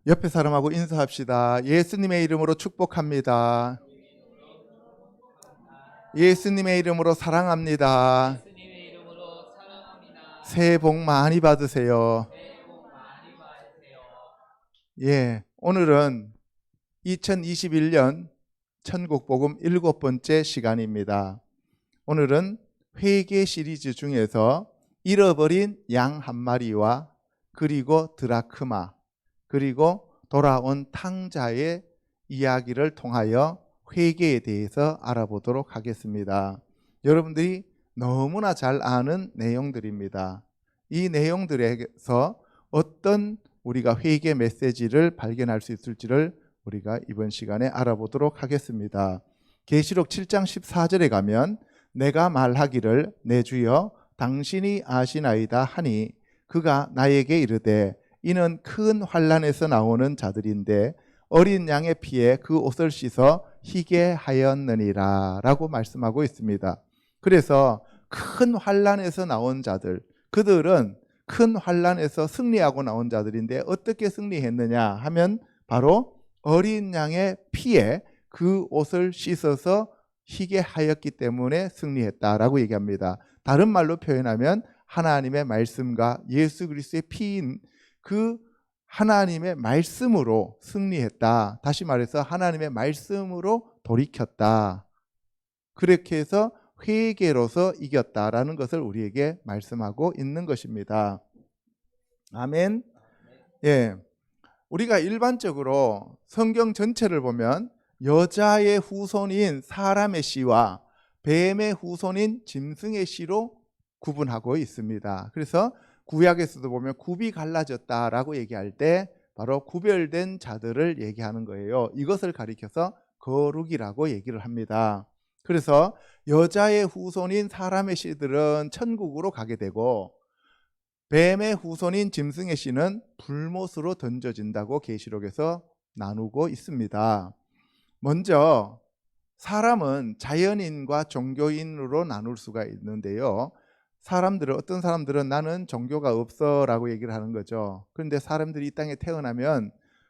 옆에 사람하고 인사합시다. 예수님의 이름으로 축복합니다. 예수님의 이름으로 사랑합니다. 예수님의 이름으로 사랑합니다. 새해 복 많이 받으세요. 새해 복 많이 받으세요. 오늘은 2021년 천국복음 7번째 시간입니다. 오늘은 회개 시리즈 중에서 잃어버린 양 한 마리와 그리고 드라크마 그리고 돌아온 탕자의 이야기를 통하여 회개에 대해서 알아보도록 하겠습니다. 여러분들이 너무나 잘 아는 내용들입니다. 이 내용들에서 어떤 우리가 회개 메시지를 발견할 수 있을지를 우리가 이번 시간에 알아보도록 하겠습니다. 계시록 7장 14절에 가면 내가 말하기를 내 주여 당신이 아시나이다 하니 그가 나에게 이르되 이는 큰 환난에서 나오는 자들인데 어린 양의 피에 그 옷을 씻어 희게 하였느니라 라고 말씀하고 있습니다. 그래서 큰 환난에서 나온 자들, 그들은 큰 환난에서 승리하고 나온 자들인데 어떻게 승리했느냐 하면 바로 어린 양의 피에 그 옷을 씻어서 희게 하였기 때문에 승리했다라고 얘기합니다. 다른 말로 표현하면 하나님의 말씀과 예수 그리스도의 피인 그 하나님의 말씀으로 승리했다. 다시 말해서 하나님의 말씀으로 돌이켰다. 그렇게 해서 회개로서 이겼다라는 것을 우리에게 말씀하고 있는 것입니다. 아멘. 우리가 일반적으로 성경 전체를 보면 여자의 후손인 사람의 씨와 뱀의 후손인 짐승의 씨로 구분하고 있습니다. 그래서 구약에서도 보면 굽이 갈라졌다라고 얘기할 때 바로 구별된 자들을 얘기하는 거예요. 이것을 가리켜서 거룩이라고 얘기를 합니다. 그래서 여자의 후손인 사람의 씨들은 천국으로 가게 되고 뱀의 후손인 짐승의 씨는 불못으로 던져진다고 계시록에서 나누고 있습니다. 먼저 사람은 자연인과 종교인으로 나눌 수가 있는데요. 어떤 사람들은 나는 종교가 없어 라고 얘기를 하는 거죠. 그런데 사람들이 이 땅에 태어나면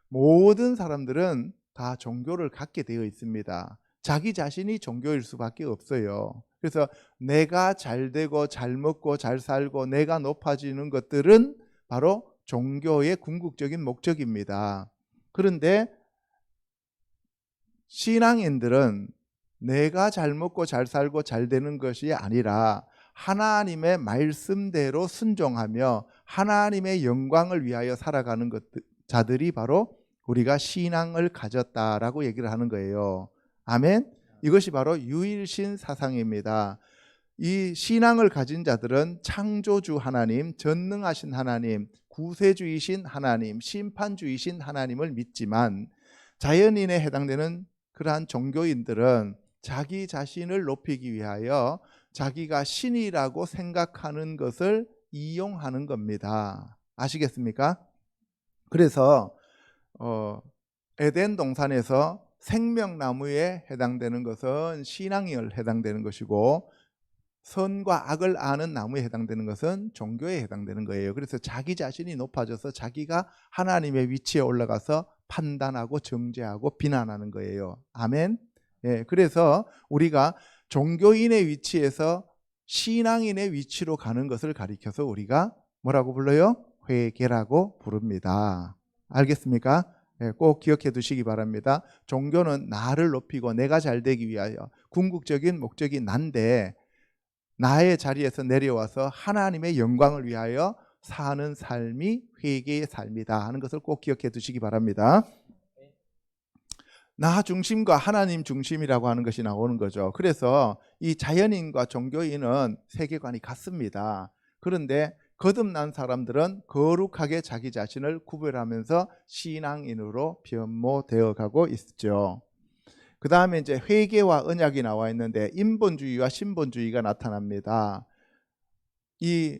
모든 사람들은 다 종교를 갖게 되어 있습니다. 자기 자신이 종교일 수밖에 없어요. 그래서 내가 잘 되고 잘 먹고 잘 살고 내가 높아지는 것들은 바로 종교의 궁극적인 목적입니다. 그런데 신앙인들은 내가 잘 먹고 잘 살고 잘 되는 것이 아니라 하나님의 말씀대로 순종하며 하나님의 영광을 위하여 살아가는 자들이 바로 우리가 신앙을 가졌다라고 얘기를 하는 거예요. 아멘. 이것이 바로 유일신 사상입니다. 이 신앙을 가진 자들은 창조주 하나님, 전능하신 하나님, 구세주이신 하나님, 심판주이신 하나님을 믿지만 자연인에 해당되는 그러한 종교인들은 자기 자신을 높이기 위하여 자기가 신이라고 생각하는 것을 이용하는 겁니다. 아시겠습니까? 그래서 에덴 동산에서 생명나무에 해당되는 것은 신앙에 해당되는 것이고 선과 악을 아는 나무에 해당되는 것은 종교에 해당되는 거예요. 그래서 자기 자신이 높아져서 자기가 하나님의 위치에 올라가서 판단하고 정죄하고 비난하는 거예요. 아멘. 그래서 우리가 종교인의 위치에서 신앙인의 위치로 가는 것을 가리켜서 우리가 뭐라고 불러요? 회개라고 부릅니다. 알겠습니까? 꼭 기억해 두시기 바랍니다. 종교는 나를 높이고 내가 잘 되기 위하여 궁극적인 목적이 난데 나의 자리에서 내려와서 하나님의 영광을 위하여 사는 삶이 회개의 삶이다 하는 것을 꼭 기억해 두시기 바랍니다. 나 중심과 하나님 중심이라고 하는 것이 나오는 거죠. 그래서 이 자연인과 종교인은 세계관이 같습니다. 그런데 거듭난 사람들은 거룩하게 자기 자신을 구별하면서 신앙인으로 변모되어 가고 있죠. 그 다음에 이제 회개와 언약이 나와 있는데 인본주의와 신본주의가 나타납니다. 이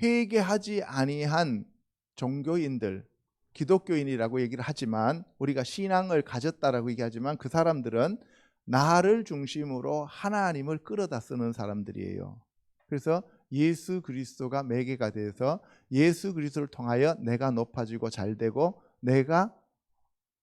회개하지 아니한 종교인들, 기독교인이라고 얘기를 하지만 우리가 신앙을 가졌다라고 얘기하지만 그 사람들은 나를 중심으로 하나님을 끌어다 쓰는 사람들이에요. 그래서 예수 그리스도가 매개가 돼서 예수 그리스도를 통하여 내가 높아지고 잘되고 내가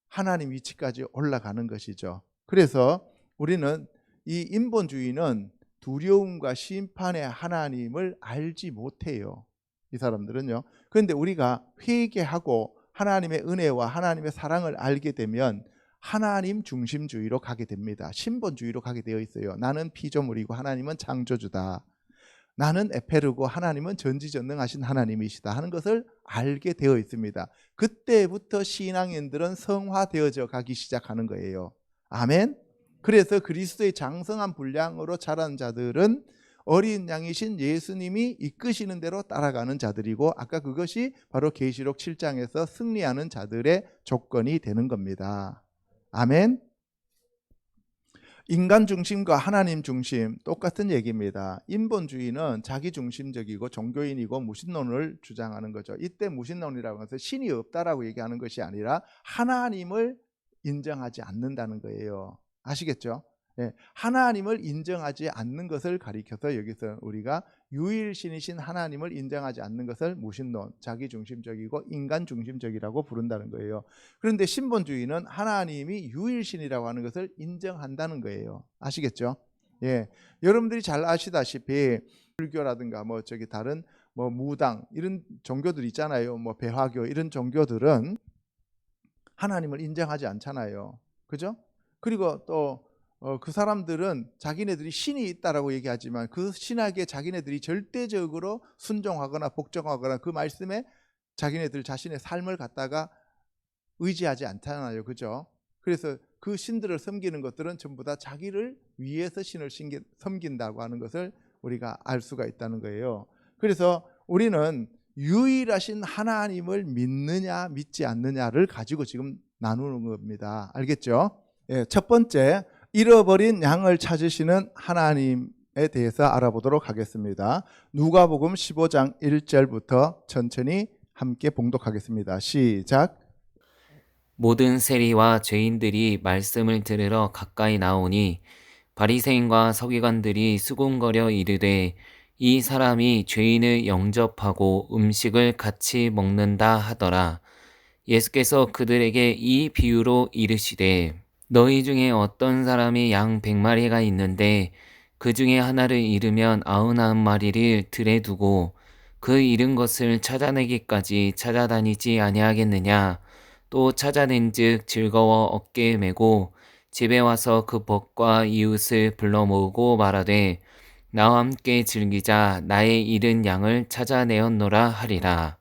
하나님 위치까지 올라가는 것이죠. 그래서 우리는 이 인본주의는 두려움과 심판의 하나님을 알지 못해요. 이 사람들은요. 그런데 우리가 회개하고 하나님의 은혜와 하나님의 사랑을 알게 되면 하나님 중심주의로 가게 됩니다. 신본주의로 가게 되어 있어요. 나는 피조물이고 하나님은 창조주다. 나는 에페르고 하나님은 전지전능하신 하나님이시다 하는 것을 알게 되어 있습니다. 그때부터 신앙인들은 성화되어져 가기 시작하는 거예요. 아멘. 그래서 그리스도의 장성한 분량으로 자란 자들은 어린 양이신 예수님이 이끄시는 대로 따라가는 자들이고, 아까 그것이 바로 계시록 7장에서 승리하는 자들의 조건이 되는 겁니다. 아멘. 인간 중심과 하나님 중심 똑같은 얘기입니다. 인본주의는 자기 중심적이고 종교인이고 무신론을 주장하는 거죠. 이때 무신론이라고 해서 신이 없다라고 얘기하는 것이 아니라 하나님을 인정하지 않는다는 거예요. 아시겠죠? 예, 하나님을 인정하지 않는 것을 가리켜서 여기서 우리가 유일신이신 하나님을 인정하지 않는 것을 무신론, 자기중심적이고 인간중심적이라고 부른다는 거예요. 그런데 신본주의는 하나님이 유일신이라고 하는 것을 인정한다는 거예요. 아시겠죠? 예, 여러분들이 잘 아시다시피 불교라든가 다른 무당 이런 종교들 있잖아요. 배화교 이런 종교들은 하나님을 인정하지 않잖아요. 그죠? 그리고 또 그 사람들은 자기네들이 신이 있다라고 얘기하지만 그 신에게 자기네들이 절대적으로 순종하거나 복종하거나 그 말씀에 자기네들 자신의 삶을 갖다가 의지하지 않잖아요. 그죠? 그래서 그 신들을 섬기는 것들은 전부 다 자기를 위해서 신을 섬긴다고 하는 것을 우리가 알 수가 있다는 거예요. 그래서 우리는 유일하신 하나님을 믿느냐 믿지 않느냐를 가지고 지금 나누는 겁니다. 알겠죠? 예, 첫 번째, 잃어버린 양을 찾으시는 하나님에 대해서 알아보도록 하겠습니다. 누가복음 15장 1절부터 천천히 함께 봉독하겠습니다. 시작. 모든 세리와 죄인들이 말씀을 들으러 가까이 나오니 바리새인과 서기관들이 수군거려 이르되 이 사람이 죄인을 영접하고 음식을 같이 먹는다 하더라. 예수께서 그들에게 이 비유로 이르시되 너희 중에 어떤 사람이 양 100마리가 있는데 그 중에 하나를 잃으면 99마리를 들에 두고 그 잃은 것을 찾아내기까지 찾아다니지 아니하겠느냐. 또 찾아낸즉 즐거워 어깨에 메고 집에 와서 그 벗과 이웃을 불러 모으고 말하되 나와 함께 즐기자. 나의 잃은 양을 찾아내었노라 하리라.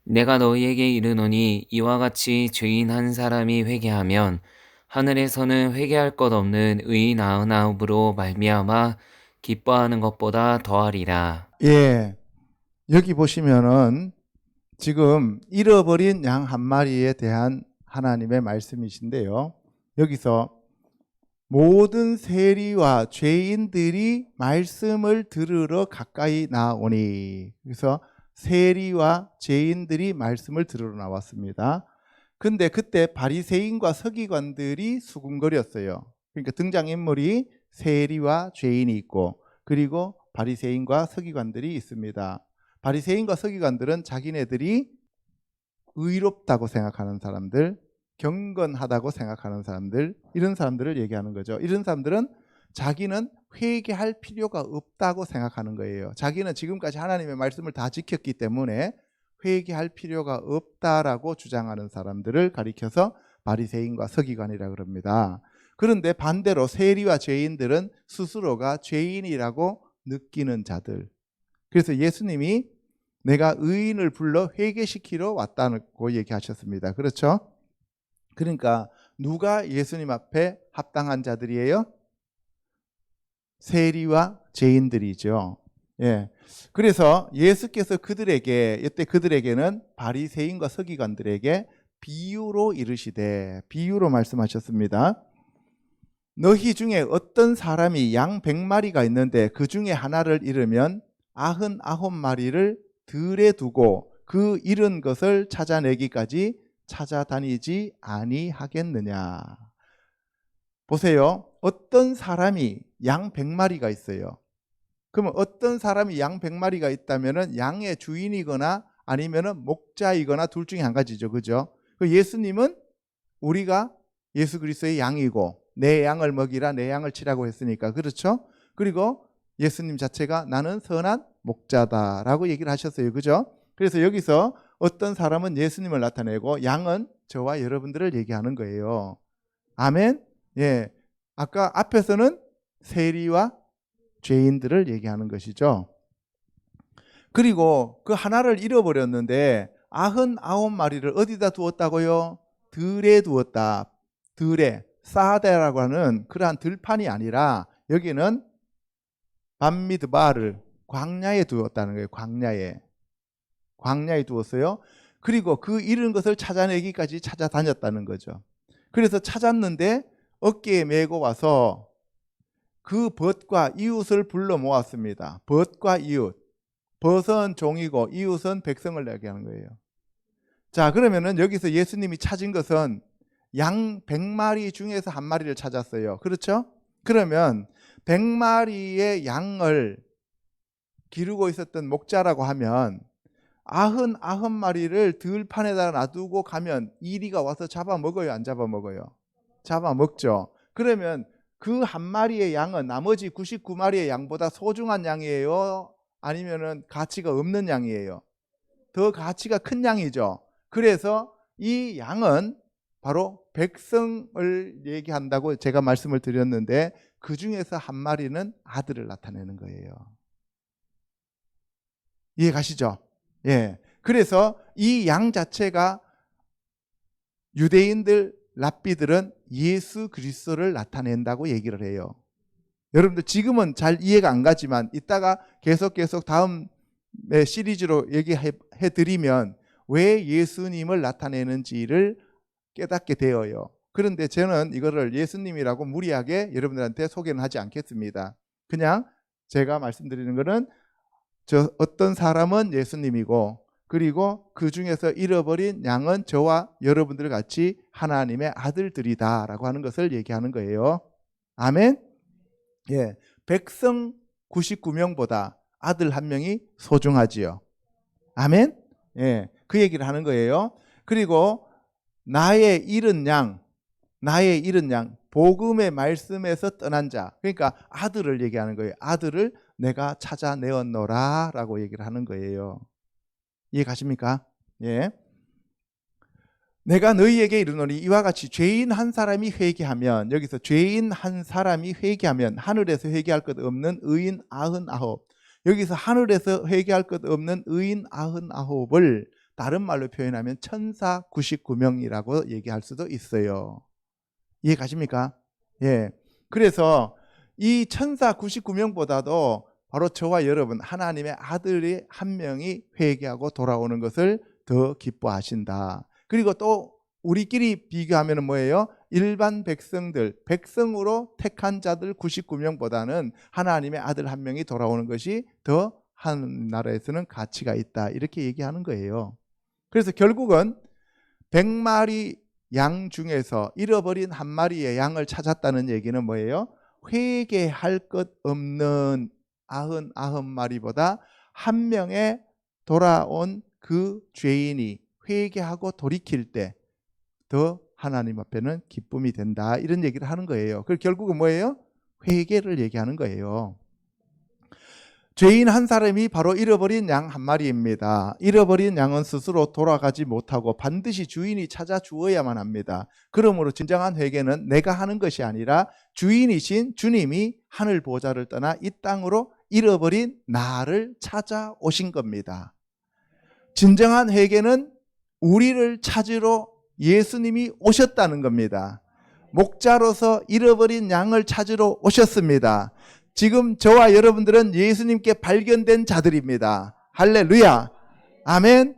내가 너희에게 이르노니 이와 같이 죄인 한 사람이 회개하면 하늘에서는 회개할 것 없는 의인 99으로 말미암아 기뻐하는 것보다 더하리라. 예, 여기 보시면은 지금 잃어버린 양 한 마리에 대한 하나님의 말씀이신데요. 여기서 모든 세리와 죄인들이 말씀을 들으러 가까이 나오니, 그래서 세리와 죄인들이 말씀을 들으러 나왔습니다. 근데 그때 바리새인과 서기관들이 수군거렸어요. 그러니까 등장인물이 세리와 죄인이 있고 그리고 바리새인과 서기관들이 있습니다. 바리새인과 서기관들은 자기네들이 의롭다고 생각하는 사람들, 경건하다고 생각하는 사람들, 이런 사람들을 얘기하는 거죠. 이런 사람들은 자기는 회개할 필요가 없다고 생각하는 거예요. 자기는 지금까지 하나님의 말씀을 다 지켰기 때문에 회개할 필요가 없다라고 주장하는 사람들을 가리켜서 바리새인과 서기관이라고 그럽니다. 그런데 반대로 세리와 죄인들은 스스로가 죄인이라고 느끼는 자들. 그래서 예수님이 내가 의인을 불러 회개시키러 왔다고 얘기하셨습니다. 그렇죠? 그러니까 누가 예수님 앞에 합당한 자들이에요? 세리와 죄인들이죠. 예. 그래서 예수께서 이때 그들에게는 바리새인과 서기관들에게 비유로 이르시되, 비유로 말씀하셨습니다. 너희 중에 어떤 사람이 양 100마리가 있는데 그 중에 하나를 잃으면 99마리를 들에 두고 그 잃은 것을 찾아내기까지 찾아다니지 아니하겠느냐. 보세요. 어떤 사람이 양 100마리가 있어요. 그러면 어떤 사람이 양 100마리가 있다면 양의 주인이거나 아니면 목자이거나 둘 중에 한 가지죠. 그죠? 그 예수님은 우리가 예수 그리스도의 양이고 내 양을 먹이라 내 양을 치라고 했으니까 그렇죠? 그리고 예수님 자체가 나는 선한 목자다라고 얘기를 하셨어요. 그죠? 그래서 여기서 어떤 사람은 예수님을 나타내고 양은 저와 여러분들을 얘기하는 거예요. 아멘? 예. 아까 앞에서는 세리와 죄인들을 얘기하는 것이죠. 그리고 그 하나를 잃어버렸는데 99마리를 어디다 두었다고요? 들에 두었다. 들에, 사데라고 하는 그러한 들판이 아니라 여기는 밤미드바를 광야에 두었다는 거예요. 광야에 두었어요. 그리고 그 잃은 것을 찾아내기까지 찾아다녔다는 거죠. 그래서 찾았는데 어깨에 메고 와서 그 벗과 이웃을 불러 모았습니다. 벗과 이웃. 벗은 종이고 이웃은 백성을 얘기하는 거예요. 자, 그러면은 여기서 예수님이 찾은 것은 양 100마리 중에서 한 마리를 찾았어요. 그렇죠? 그러면 100마리의 양을 기르고 있었던 목자라고 하면 99마리를 들판에다 놔두고 가면 이리가 와서 잡아먹어요? 안 잡아먹어요? 잡아먹죠. 그러면 그 한 마리의 양은 나머지 99마리의 양보다 소중한 양이에요? 아니면은 가치가 없는 양이에요? 더 가치가 큰 양이죠. 그래서 이 양은 바로 백성을 얘기한다고 제가 말씀을 드렸는데 그 중에서 한 마리는 아들을 나타내는 거예요. 이해 가시죠? 예. 그래서 이 양 자체가 유대인들, 랍비들은 예수 그리스도를 나타낸다고 얘기를 해요. 여러분들 지금은 잘 이해가 안 가지만 이따가 계속 다음 시리즈로 얘기해 드리면 왜 예수님을 나타내는지를 깨닫게 되어요. 그런데 저는 이거를 예수님이라고 무리하게 여러분들한테 소개는 하지 않겠습니다. 그냥 제가 말씀드리는 거는 저 어떤 사람은 예수님이고 그리고 그 중에서 잃어버린 양은 저와 여러분들 같이 하나님의 아들들이다라고 하는 것을 얘기하는 거예요. 아멘. 예, 백성 99명보다 아들 한 명이 소중하지요. 아멘. 예, 그 얘기를 하는 거예요. 그리고 나의 잃은 양, 복음의 말씀에서 떠난 자, 그러니까 아들을 얘기하는 거예요. 아들을 내가 찾아내었노라 라고 얘기를 하는 거예요. 이해 가십니까? 예. 내가 너희에게 이르노니 이와 같이 죄인 한 사람이 회개하면, 여기서 죄인 한 사람이 회개하면 하늘에서 회개할 것 없는 의인 99, 여기서 하늘에서 회개할 것 없는 의인 99을 다른 말로 표현하면 천사 99명이라고 얘기할 수도 있어요. 이해 가십니까? 예. 그래서 이 천사 99명보다도 바로 저와 여러분 하나님의 아들이 한 명이 회개하고 돌아오는 것을 더 기뻐하신다. 그리고 또 우리끼리 비교하면 뭐예요? 일반 백성으로 택한 자들 99명보다는 하나님의 아들 한 명이 돌아오는 것이 더 하나님나라에서는 가치가 있다. 이렇게 얘기하는 거예요. 그래서 결국은 100마리 양 중에서 잃어버린 한 마리의 양을 찾았다는 얘기는 뭐예요? 회개할 것 없는 99마리보다 한 명의 돌아온 그 죄인이 회개하고 돌이킬 때 더 하나님 앞에는 기쁨이 된다. 이런 얘기를 하는 거예요. 그리고 결국은 뭐예요? 회개를 얘기하는 거예요. 죄인 한 사람이 바로 잃어버린 양 한 마리입니다. 잃어버린 양은 스스로 돌아가지 못하고 반드시 주인이 찾아주어야만 합니다. 그러므로 진정한 회개는 내가 하는 것이 아니라 주인이신 주님이 하늘 보좌를 떠나 이 땅으로 잃어버린 나를 찾아오신 겁니다. 진정한 회개는 우리를 찾으러 예수님이 오셨다는 겁니다. 목자로서 잃어버린 양을 찾으러 오셨습니다. 지금 저와 여러분들은 예수님께 발견된 자들입니다. 할렐루야. 아멘.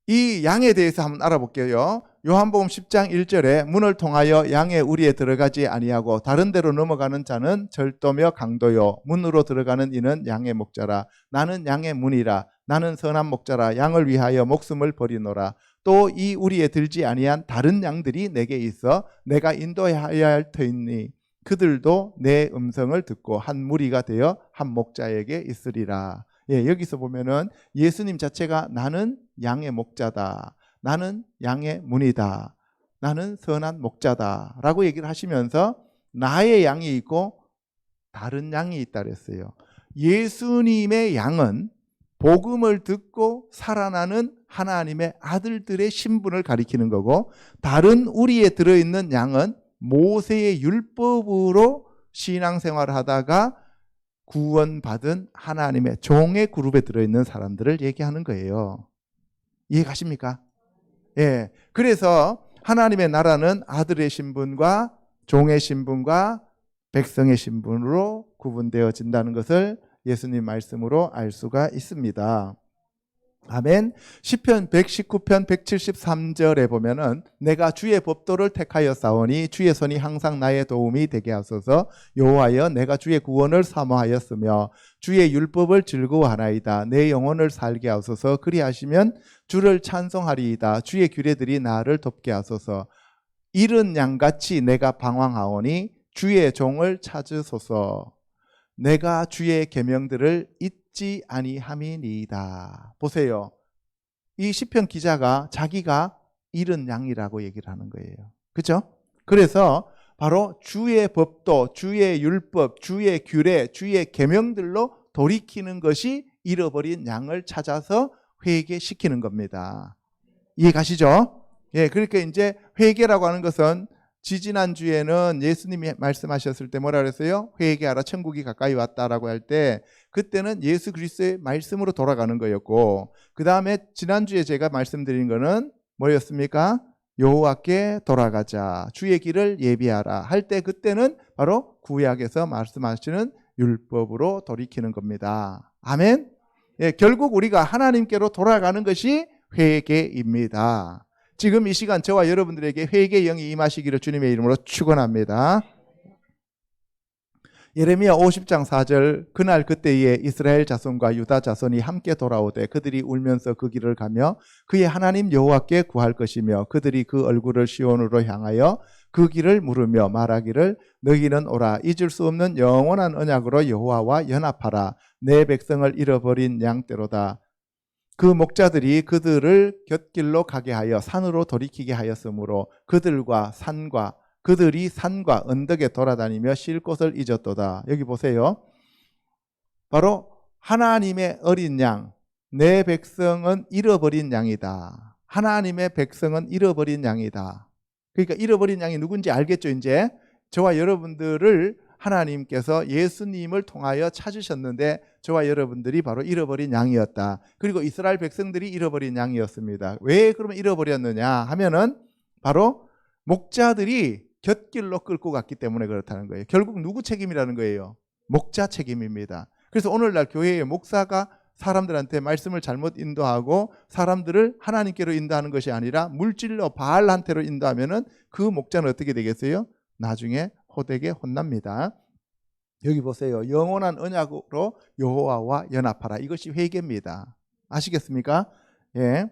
이 양에 대해서 한번 알아볼게요. 요한복음 10장 1절에 문을 통하여 양의 우리에 들어가지 아니하고 다른 데로 넘어가는 자는 절도며 강도요 문으로 들어가는 이는 양의 목자라. 나는 양의 문이라. 나는 선한 목자라. 양을 위하여 목숨을 버리노라. 또 이 우리에 들지 아니한 다른 양들이 내게 있어 내가 인도해야 할 터이니 그들도 내 음성을 듣고 한 무리가 되어 한 목자에게 있으리라. 예, 여기서 보면은 예수님 자체가 나는 양의 목자다. 나는 양의 문이다. 나는 선한 목자다. 라고 얘기를 하시면서 나의 양이 있고 다른 양이 있다 그랬어요. 예수님의 양은 복음을 듣고 살아나는 하나님의 아들들의 신분을 가리키는 거고, 다른 우리에 들어있는 양은 모세의 율법으로 신앙생활을 하다가 구원받은 하나님의 종의 그룹에 들어있는 사람들을 얘기하는 거예요. 이해가십니까? 예. 그래서 하나님의 나라는 아들의 신분과 종의 신분과 백성의 신분으로 구분되어진다는 것을 예수님 말씀으로 알 수가 있습니다. 아멘. 시편 119편 173절에 보면은 내가 주의 법도를 택하여 싸우니 주의 손이 항상 나의 도움이 되게 하소서. 여호와여 내가 주의 구원을 사모하였으며 주의 율법을 즐거워하나이다. 내 영혼을 살게 하소서. 그리하시면 주를 찬송하리이다. 주의 규례들이 나를 돕게 하소서. 잃은 양같이 내가 방황하오니 주의 종을 찾으소서. 내가 주의 계명들을 잊지 아니함이니이다. 보세요. 이 시편 기자가 자기가 잃은 양이라고 얘기를 하는 거예요. 그렇죠? 그래서 바로 주의 법도, 주의 율법, 주의 규례, 주의 계명들로 돌이키는 것이 잃어버린 양을 찾아서 회개시키는 겁니다. 이해 가시죠? 예, 그러니까 이제 회개라고 하는 것은 지지난주에는 예수님이 말씀하셨을 때 뭐라 그랬어요? 회개하라 천국이 가까이 왔다라고 할 때 그때는 예수 그리스도의 말씀으로 돌아가는 거였고, 그 다음에 지난주에 제가 말씀드린 거는 뭐였습니까? 여호와께 돌아가자, 주의 길을 예비하라 할 때 그때는 바로 구약에서 말씀하시는 율법으로 돌이키는 겁니다. 아멘. 예, 결국 우리가 하나님께로 돌아가는 것이 회개입니다. 지금 이 시간 저와 여러분들에게 회개의 영이 임하시기를 주님의 이름으로 축원합니다. 예레미야 50장 4절 그날 그때에 이스라엘 자손과 유다 자손이 함께 돌아오되 그들이 울면서 그 길을 가며 그의 하나님 여호와께 구할 것이며 그들이 그 얼굴을 시온으로 향하여 그 길을 물으며 말하기를 너희는 오라 잊을 수 없는 영원한 언약으로 여호와와 연합하라 내 백성을 잃어버린 양떼로다. 그 목자들이 그들을 곁길로 가게 하여 산으로 돌이키게 하였으므로 그들이 산과 언덕에 돌아다니며 쉴 곳을 잊었도다. 여기 보세요. 바로 하나님의 어린 양, 내 백성은 잃어버린 양이다. 하나님의 백성은 잃어버린 양이다. 그러니까 잃어버린 양이 누군지 알겠죠? 이제 저와 여러분들을 하나님께서 예수님을 통하여 찾으셨는데 저와 여러분들이 바로 잃어버린 양이었다. 그리고 이스라엘 백성들이 잃어버린 양이었습니다. 왜 그러면 잃어버렸느냐 하면은 바로 목자들이 곁길로 끌고 갔기 때문에 그렇다는 거예요. 결국 누구 책임이라는 거예요? 목자 책임입니다. 그래서 오늘날 교회의 목사가 사람들한테 말씀을 잘못 인도하고 사람들을 하나님께로 인도하는 것이 아니라 물질로 바알한테로 인도하면은 그 목자는 어떻게 되겠어요? 나중에 호되게 혼납니다. 여기 보세요. 영원한 언약으로 여호와와 연합하라. 이것이 회개입니다. 아시겠습니까? 예.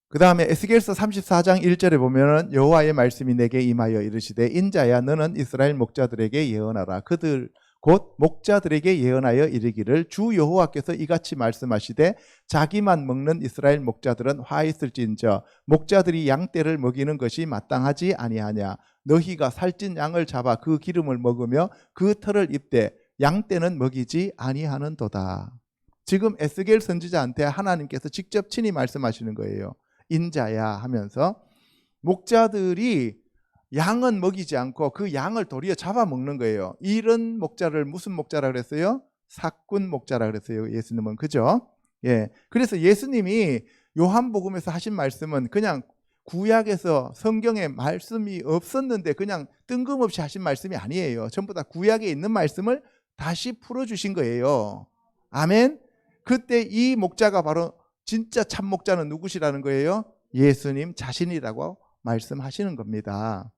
그 다음에 에스겔서 34장 1절에 보면은 여호와의 말씀이 내게 임하여 이르시되 인자야 너는 이스라엘 목자들에게 예언하라. 그들 곧 목자들에게 예언하여 이르기를 주 여호와께서 이같이 말씀하시되 자기만 먹는 이스라엘 목자들은 화 있을진저 목자들이 양떼를 먹이는 것이 마땅하지 아니하냐. 너희가 살찐 양을 잡아 그 기름을 먹으며 그 털을 입되 양떼는 먹이지 아니하는도다. 지금 에스겔 선지자한테 하나님께서 직접 친히 말씀하시는 거예요. 인자야 하면서 목자들이 양은 먹이지 않고 그 양을 도리어 잡아먹는 거예요. 이런 목자를 무슨 목자라 그랬어요? 사꾼 목자라 그랬어요. 예수님은. 그죠? 예. 그래서 예수님이 요한복음에서 하신 말씀은 그냥 구약에서 성경에 말씀이 없었는데 그냥 뜬금없이 하신 말씀이 아니에요. 전부 다 구약에 있는 말씀을 다시 풀어주신 거예요. 아멘. 그때 이 목자가 바로 진짜 참 목자는 누구시라는 거예요? 예수님 자신이라고 말씀하시는 겁니다.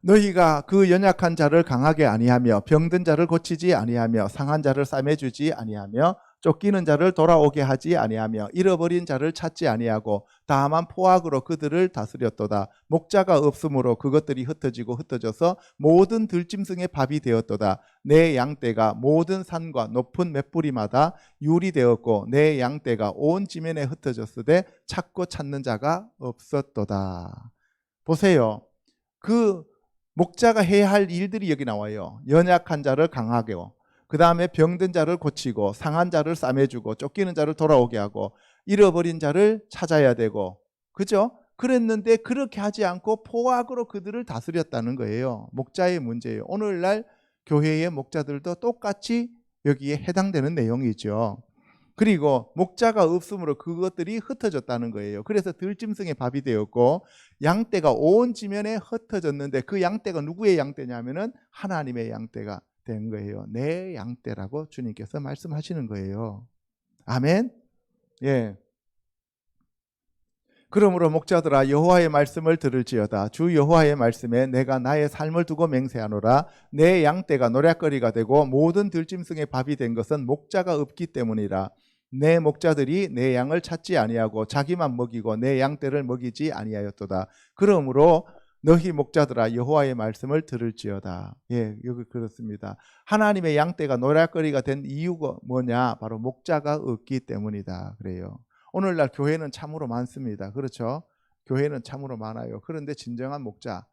너희가 그 연약한 자를 강하게 아니하며 병든 자를 고치지 아니하며 상한 자를 싸매주지 아니하며 쫓기는 자를 돌아오게 하지 아니하며 잃어버린 자를 찾지 아니하고 다만 포악으로 그들을 다스렸도다. 목자가 없으므로 그것들이 흩어지고 흩어져서 모든 들짐승의 밥이 되었도다. 내 양떼가 모든 산과 높은 맷뿌리마다 율이 되었고 내 양떼가 온 지면에 흩어졌으되 찾고 찾는 자가 없었도다. 보세요. 그 목자가 해야 할 일들이 여기 나와요. 연약한 자를 강하게 하고, 그 다음에 병든 자를 고치고, 상한 자를 싸매주고, 쫓기는 자를 돌아오게 하고, 잃어버린 자를 찾아야 되고, 그죠? 그랬는데 그렇게 하지 않고 포악으로 그들을 다스렸다는 거예요. 목자의 문제예요. 오늘날 교회의 목자들도 똑같이 여기에 해당되는 내용이죠. 그리고 목자가 없으므로 그것들이 흩어졌다는 거예요. 그래서 들짐승의 밥이 되었고 양떼가 온 지면에 흩어졌는데 그 양떼가 누구의 양떼냐면은 하나님의 양떼가 된 거예요. 내 양떼라고 주님께서 말씀하시는 거예요. 아멘. 예. 그러므로 목자들아 여호와의 말씀을 들을지어다. 주 여호와의 말씀에 내가 나의 삶을 두고 맹세하노라. 내 양떼가 노략거리가 되고 모든 들짐승의 밥이 된 것은 목자가 없기 때문이라. 내 목자들이 내 양을 찾지 아니하고 자기만 먹이고 내 양떼를 먹이지 아니하였도다. 그러므로 너희 목자들아 여호와의 말씀을 들을지어다. 예, 여기 그렇습니다. 하나님의 양떼가 노략거리가 된 이유가 뭐냐? 바로 목자가 없기 때문이다. 그래요. 오늘날 교회는 참으로 많습니다. 그렇죠? 교회는 참으로 많아요. 그런데 진정한 목자,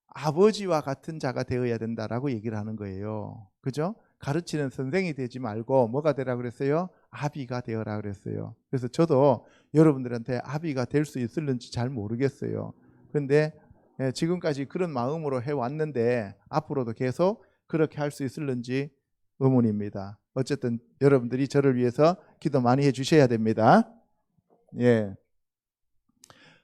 아버지와 같은 자가 되어야 된다라고 얘기를 하는 거예요. 그죠? 가르치는 선생이 되지 말고 뭐가 되라 그랬어요? 아비가 되어라 그랬어요. 그래서 저도 여러분들한테 아비가 될 수 있을는지 잘 모르겠어요. 그런데 지금까지 그런 마음으로 해왔는데 앞으로도 계속 그렇게 할 수 있을는지 의문입니다. 어쨌든 여러분들이 저를 위해서 기도 많이 해주셔야 됩니다. 예.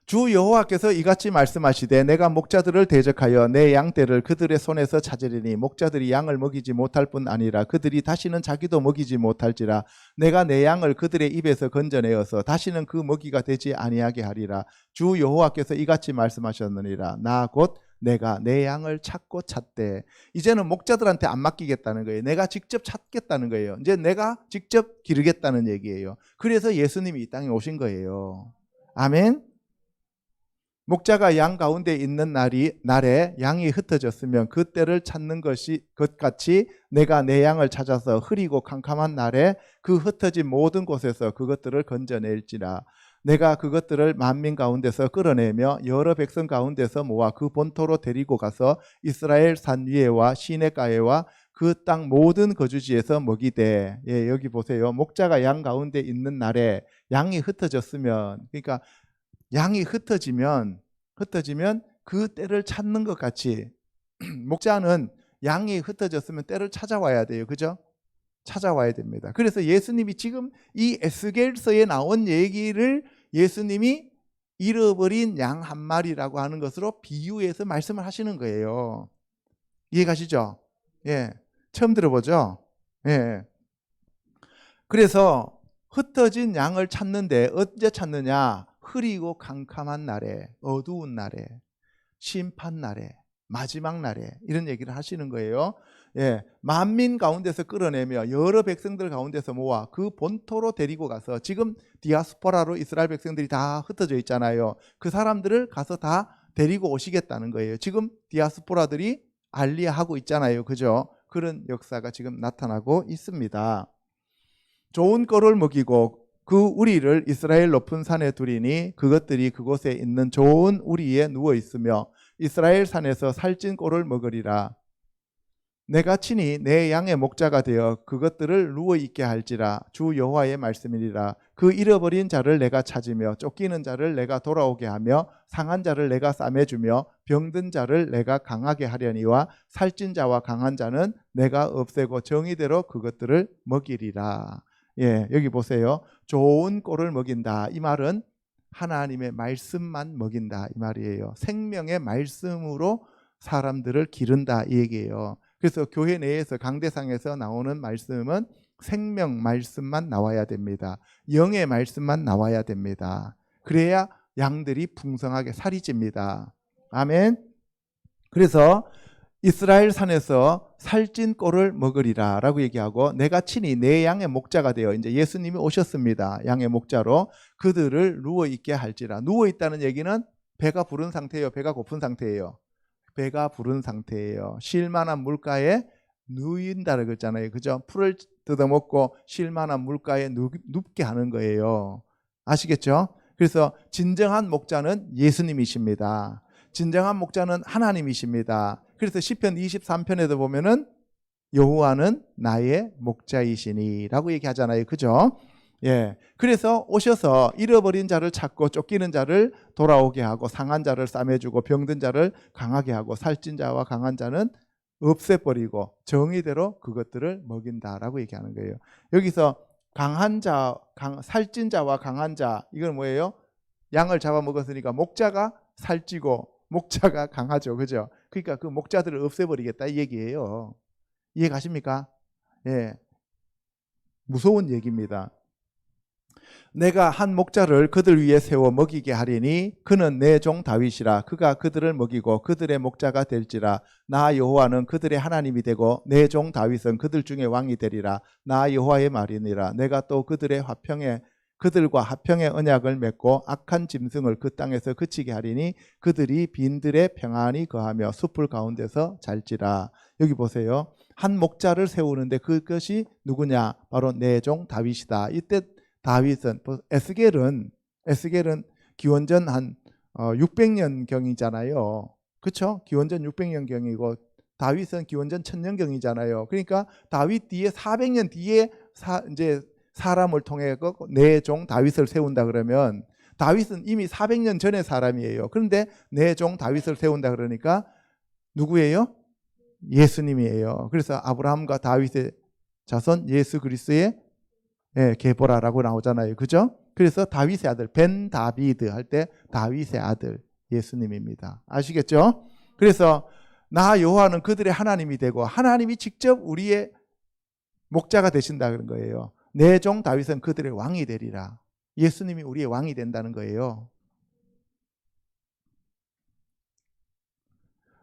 주 여호와께서 이같이 말씀하시되 내가 목자들을 대적하여 내 양떼를 그들의 손에서 찾으리니 목자들이 양을 먹이지 못할 뿐 아니라 그들이 다시는 자기도 먹이지 못할지라. 내가 내 양을 그들의 입에서 건져내어서 다시는 그 먹이가 되지 아니하게 하리라. 주 여호와께서 이같이 말씀하셨느니라. 나 곧 내가 내 양을 찾고 찾되. 이제는 목자들한테 안 맡기겠다는 거예요. 내가 직접 찾겠다는 거예요. 이제 내가 직접 기르겠다는 얘기예요. 그래서 예수님이 이 땅에 오신 거예요. 아멘. 목자가 양 가운데 있는 날에 양이 흩어졌으면 그때를 찾는 것 같이 내가 내 양을 찾아서 흐리고 캄캄한 날에 그 흩어진 모든 곳에서 그것들을 건져낼지라. 내가 그것들을 만민 가운데서 끌어내며 여러 백성 가운데서 모아 그 본토로 데리고 가서 이스라엘 산 위에와 시내가에와 그 땅 모든 거주지에서 먹이되. 예, 여기 보세요. 목자가 양 가운데 있는 날에 양이 흩어졌으면, 그러니까 양이 흩어지면 그 때를 찾는 것 같이 목자는 양이 흩어졌으면 때를 찾아와야 돼요. 그죠? 찾아와야 됩니다. 그래서 예수님이 지금 이 에스겔서에 나온 얘기를 예수님이 잃어버린 양 한 마리라고 하는 것으로 비유해서 말씀을 하시는 거예요. 이해가시죠? 예. 처음 들어보죠? 예. 그래서 흩어진 양을 찾는데 언제 찾느냐? 흐리고 캄캄한 날에, 어두운 날에, 심판 날에, 마지막 날에, 이런 얘기를 하시는 거예요. 예, 만민 가운데서 끌어내며 여러 백성들 가운데서 모아 그 본토로 데리고 가서, 지금 디아스포라로 이스라엘 백성들이 다 흩어져 있잖아요. 그 사람들을 가서 다 데리고 오시겠다는 거예요. 지금 디아스포라들이 알리하고 있잖아요. 그죠? 그런 역사가 지금 나타나고 있습니다. 좋은 꼴을 먹이고 그 우리를 이스라엘 높은 산에 두리니 그것들이 그곳에 있는 좋은 우리에 누워 있으며 이스라엘 산에서 살찐 꼴을 먹으리라. 내가 친히 내 양의 목자가 되어 그것들을 누워 있게 할지라. 주 여호와의 말씀이니라. 그 잃어버린 자를 내가 찾으며 쫓기는 자를 내가 돌아오게 하며 상한 자를 내가 싸매주며 병든 자를 내가 강하게 하려니와 살찐 자와 강한 자는 내가 없애고 정의대로 그것들을 먹이리라. 예, 여기 보세요. 좋은 꼴을 먹인다. 이 말은 하나님의 말씀만 먹인다 이 말이에요. 생명의 말씀으로 사람들을 기른다 이 얘기예요. 그래서 교회 내에서 강대상에서 나오는 말씀은 생명 말씀만 나와야 됩니다. 영의 말씀만 나와야 됩니다. 그래야 양들이 풍성하게 살이 찝니다. 아멘. 그래서 이스라엘 산에서 살찐 꼴을 먹으리라 라고 얘기하고 내가 친히 내 양의 목자가 되어 이제 예수님이 오셨습니다. 양의 목자로 그들을 누워있게 할지라. 누워있다는 얘기는 배가 부른 상태예요? 배가 고픈 상태예요? 배가 부른 상태예요. 쉴 만한 물가에 누인다고 그랬잖아요. 그죠? 풀을 뜯어먹고 쉴 만한 물가에 눕게 하는 거예요. 아시겠죠? 그래서 진정한 목자는 예수님이십니다. 진정한 목자는 하나님이십니다. 그래서 시편 23편에도 보면은 여호와는 나의 목자이시니 라고 얘기하잖아요. 그죠? 예. 그래서 오셔서 잃어버린 자를 찾고 쫓기는 자를 돌아오게 하고 상한 자를 싸매주고 병든 자를 강하게 하고 살찐 자와 강한 자는 없애버리고 정의대로 그것들을 먹인다라고 얘기하는 거예요. 여기서 강한 자, 살찐 자와 강한 자, 이건 뭐예요? 양을 잡아먹었으니까 목자가 살찌고 목자가 강하죠. 그죠? 그러니까 그 목자들을 없애버리겠다 이 얘기예요. 이해 가십니까? 예. 무서운 얘기입니다. 내가 한 목자를 그들 위에 세워 먹이게 하리니 그는 내 종 다윗이라. 그가 그들을 먹이고 그들의 목자가 될지라. 나 여호와는 그들의 하나님이 되고 내 종 다윗은 그들 중에 왕이 되리라. 나 여호와의 말이니라. 내가 또 그들과 화평의 언약을 맺고 악한 짐승을 그 땅에서 그치게 하리니 그들이 빈들에 평안히 거하며 숲을 가운데서 잘지라. 여기 보세요. 한 목자를 세우는데 그것이 누구냐? 바로 내 종 다윗이다. 이때 다윗은 에스겔은 기원전 한 600년 경이잖아요. 그렇죠? 기원전 600년 경이고 다윗은 기원전 1000년 경이잖아요. 그러니까 다윗 뒤에 400년 뒤에 이제 사람을 통해 내 종 다윗을 세운다 그러면 다윗은 이미 400년 전의 사람이에요. 그런데 내 종 다윗을 세운다 그러니까 누구예요? 예수님이에요. 그래서 아브라함과 다윗의 자손 예수 그리스도의 계보라라고 나오잖아요. 그죠? 그래서 다윗의 아들 벤 다비드 할 때 다윗의 아들 예수님입니다. 아시겠죠? 그래서 나 여호와는 그들의 하나님이 되고 하나님이 직접 우리의 목자가 되신다 그런 거예요. 내 종 다윗은 그들의 왕이 되리라. 예수님이 우리의 왕이 된다는 거예요.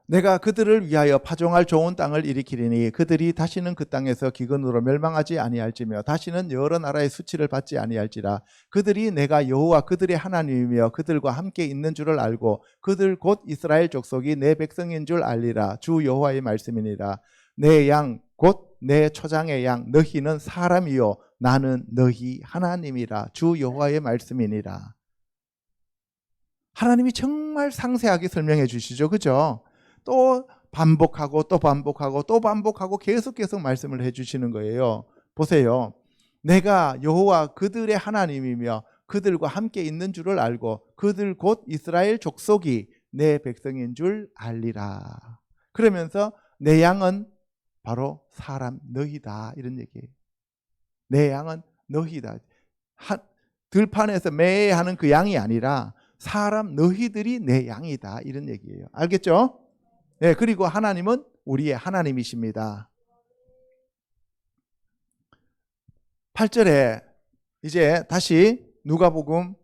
내가 그들을 위하여 파종할 좋은 땅을 일으키리니 그들이 다시는 그 땅에서 기근으로 멸망하지 아니할지며 다시는 여러 나라의 수치를 받지 아니할지라. 그들이 내가 여호와 그들의 하나님이며 그들과 함께 있는 줄을 알고 그들 곧 이스라엘 족속이 내 백성인 줄 알리라. 주 여호와의 말씀이니라. 내 양 곧 내 초장의 양 너희는 사람이요 나는 너희 하나님이라. 주 여호와의 말씀이니라. 하나님이 정말 상세하게 설명해 주시죠. 그죠? 또 반복하고 또 반복하고 또 반복하고 계속 말씀을 해주시는 거예요. 보세요. 내가 여호와 그들의 하나님이며 그들과 함께 있는 줄을 알고 그들 곧 이스라엘 족속이 내 백성인 줄 알리라. 그러면서 내 양은 바로 사람 너희다 이런 얘기예요. 내 양은 너희다. 들판에서 매하는 그 양이 아니라 사람 너희들이 내 양이다 이런 얘기예요. 알겠죠? 네, 그리고 하나님은 우리의 하나님이십니다. 8절에 이제 다시 누가복음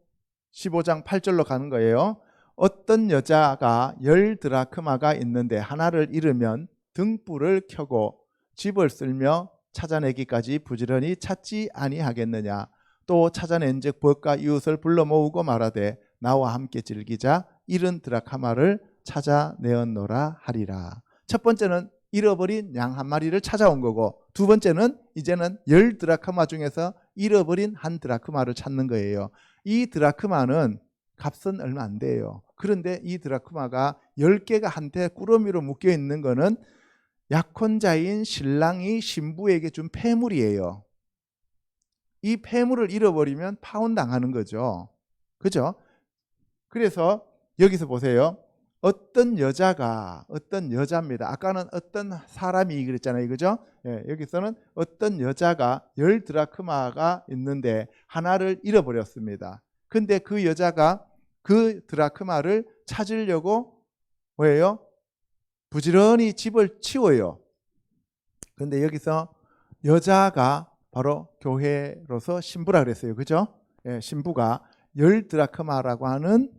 15장 8절로 가는 거예요. 어떤 여자가 10드라크마가 있는데 하나를 잃으면 등불을 켜고 집을 쓸며 찾아내기까지 부지런히 찾지 아니하겠느냐. 또 찾아낸즉 벗과 이웃을 불러 모으고 말하되 나와 함께 즐기자. 잃은 드라크마를 찾아내었노라 하리라. 첫 번째는 잃어버린 양 한 마리를 찾아온 거고 두 번째는 이제는 10드라크마 중에서 잃어버린 한 드라크마를 찾는 거예요. 이 드라크마는 값은 얼마 안 돼요. 그런데 이 드라크마가 10개가 한테 꾸러미로 묶여 있는 거는 약혼자인 신랑이 신부에게 준 폐물이에요. 이 폐물을 잃어버리면 파혼당하는 거죠. 그죠? 그래서 여기서 보세요. 어떤 여자입니다. 아까는 어떤 사람이 그랬잖아요. 그죠? 예, 여기서는 어떤 여자가 10드라크마가 있는데 하나를 잃어버렸습니다. 근데 그 여자가 그 드라크마를 찾으려고 뭐예요? 부지런히 집을 치워요. 근데 여기서 여자가 바로 교회로서 신부라 그랬어요. 그죠? 예, 신부가 10드라크마라고 하는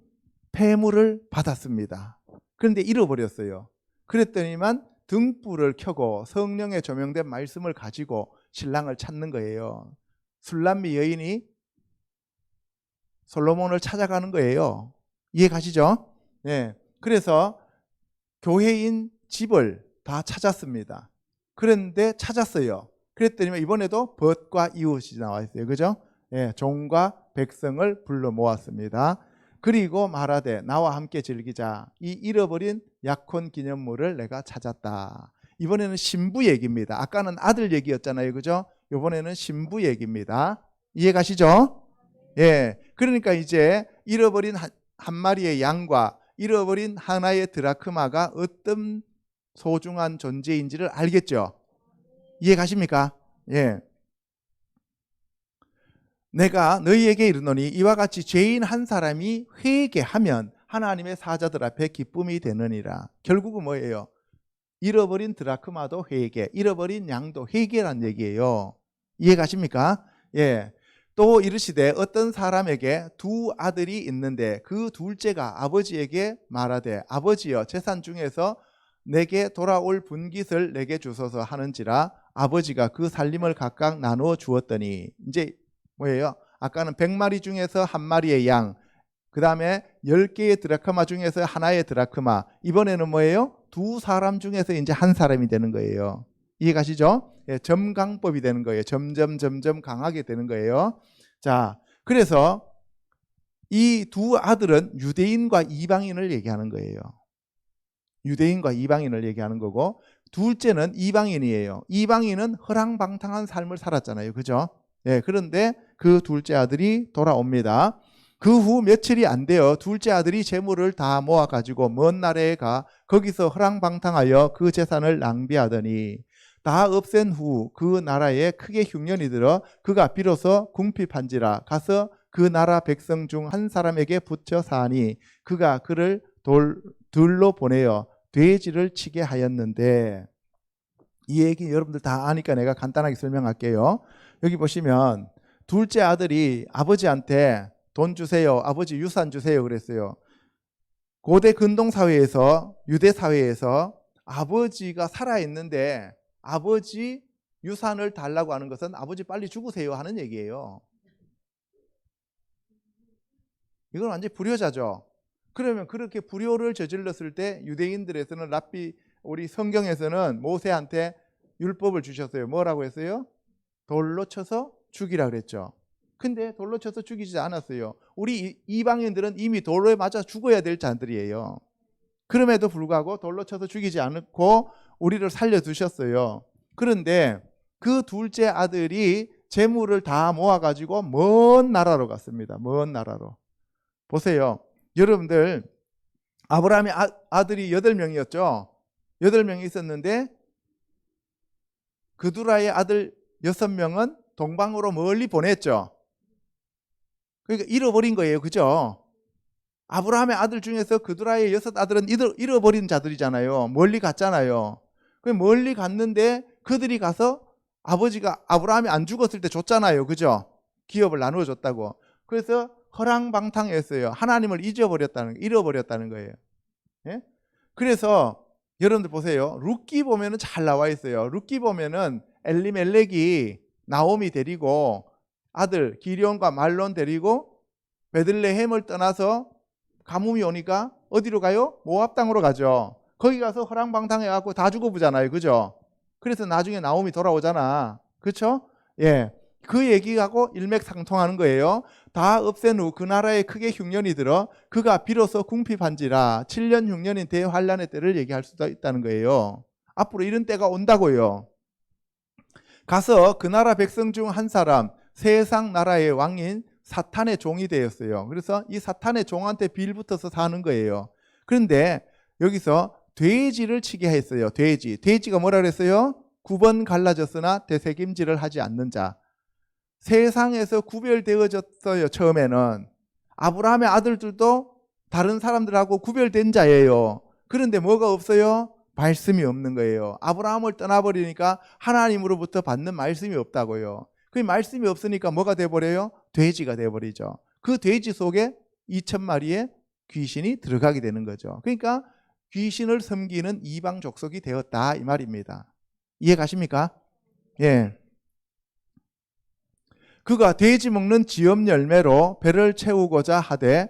폐물을 받았습니다. 그런데 잃어버렸어요. 그랬더니만 등불을 켜고 성령의 조명된 말씀을 가지고 신랑을 찾는 거예요. 술람미 여인이 솔로몬을 찾아가는 거예요. 이해 가시죠? 네. 그래서 교회인 집을 다 찾았습니다. 그런데 찾았어요. 그랬더니 이번에도 벗과 이웃이 나와 있어요. 그죠? 예, 종과 백성을 불러 모았습니다. 그리고 말하되 나와 함께 즐기자. 이 잃어버린 약혼 기념물을 내가 찾았다. 이번에는 신부 얘기입니다. 아까는 아들 얘기였잖아요. 그죠? 이번에는 신부 얘기입니다. 이해 가시죠? 예. 그러니까 이제 잃어버린 한 마리의 양과 잃어버린 하나의 드라크마가 어떤 소중한 존재인지를 알겠죠? 이해 가십니까? 예. 내가 너희에게 이르노니 이와 같이 죄인 한 사람이 회개하면 하나님의 사자들 앞에 기쁨이 되느니라. 결국은 뭐예요? 잃어버린 드라크마도 회개, 잃어버린 양도 회개란 얘기예요. 이해 가십니까? 예. 또 이르시되 어떤 사람에게 두 아들이 있는데 그 둘째가 아버지에게 말하되 아버지여 재산 중에서 내게 돌아올 분깃을 내게 주소서 하는지라 아버지가 그 살림을 각각 나누어 주었더니 이제 뭐예요? 아까는 100마리 중에서 한 마리의 양, 그 다음에 10개의 드라크마 중에서 하나의 드라크마, 이번에는 뭐예요? 두 사람 중에서 이제 한 사람이 되는 거예요. 이해 가시죠? 예, 점강법이 되는 거예요. 점점 강하게 되는 거예요. 자, 그래서 이 두 아들은 유대인과 이방인을 얘기하는 거예요. 유대인과 이방인을 얘기하는 거고, 둘째는 이방인이에요. 이방인은 허랑방탕한 삶을 살았잖아요. 그죠? 예, 그런데 그 둘째 아들이 돌아옵니다. 그 후 며칠이 안 돼요. 둘째 아들이 재물을 다 모아가지고 먼 나라에 가 거기서 허랑방탕하여 그 재산을 낭비하더니 다 없앤 후 그 나라에 크게 흉년이 들어 그가 비로소 궁핍한지라 가서 그 나라 백성 중 한 사람에게 붙여 사니 그가 그를 들로 보내어 돼지를 치게 하였는데, 이 얘기 여러분들 다 아니까 내가 간단하게 설명할게요. 여기 보시면 둘째 아들이 아버지한테 돈 주세요, 아버지 유산 주세요 그랬어요. 고대 근동사회에서, 유대사회에서 아버지가 살아있는데 아버지 유산을 달라고 하는 것은 아버지 빨리 죽으세요 하는 얘기예요. 이건 완전히 불효자죠. 그러면 그렇게 불효를 저질렀을 때 유대인들에서는 우리 성경에서는 모세한테 율법을 주셨어요. 뭐라고 했어요? 돌로 쳐서 죽이라 그랬죠. 근데 돌로 쳐서 죽이지 않았어요. 우리 이방인들은 이미 돌로 맞아 죽어야 될 자들이에요. 그럼에도 불구하고 돌로 쳐서 죽이지 않고 우리를 살려두셨어요. 그런데 그 둘째 아들이 재물을 다 모아가지고 먼 나라로 갔습니다. 먼 나라로. 보세요. 여러분들, 아브라함의 아들이 8명이었죠. 8명이 있었는데 그두라의 아들 6명은 동방으로 멀리 보냈죠. 그러니까 잃어버린 거예요. 그죠? 아브라함의 아들 중에서 그두라의 6 아들은 잃어버린 자들이잖아요. 멀리 갔잖아요. 멀리 갔는데 그들이 가서 아버지가 아브라함이 안 죽었을 때 줬잖아요. 그죠? 기업을 나누어 줬다고. 그래서 허랑방탕했어요. 하나님을 잃어버렸다는 거예요. 예? 그래서 여러분들 보세요. 룻기 보면은 잘 나와 있어요. 룻기 보면은 엘리멜렉이 나오미 데리고 아들 기리온과 말론 데리고 베들레헴을 떠나서 가뭄이 오니까 어디로 가요? 모압 땅으로 가죠. 거기 가서 허랑방탕해갖고 다 죽어보잖아요. 그죠? 그래서 나중에 나오미 돌아오잖아. 그렇죠? 예. 그 얘기하고 일맥상통하는 거예요. 다 없앤 후 그 나라에 크게 흉년이 들어 그가 비로소 궁핍한지라 7년 흉년인 대환란의 때를 얘기할 수도 있다는 거예요. 앞으로 이런 때가 온다고요. 가서 그 나라 백성 중 한 사람, 세상 나라의 왕인 사탄의 종이 되었어요. 그래서 이 사탄의 종한테 빌붙어서 사는 거예요. 그런데 여기서 돼지를 치게 했어요. 돼지가 뭐라 그랬어요? 9번 갈라졌으나 되새김질을 하지 않는 자. 세상에서 구별되어졌어요. 처음에는 아브라함의 아들들도 다른 사람들하고 구별된 자예요. 그런데 뭐가 없어요? 말씀이 없는 거예요. 아브라함을 떠나버리니까 하나님으로부터 받는 말씀이 없다고요. 그 말씀이 없으니까 뭐가 돼버려요? 돼지가 돼버리죠. 그 돼지 속에 2,000마리의 귀신이 들어가게 되는 거죠. 그러니까 귀신을 섬기는 이방 족속이 되었다 이 말입니다. 이해 가십니까? 예. 그가 돼지 먹는 지엄 열매로 배를 채우고자 하되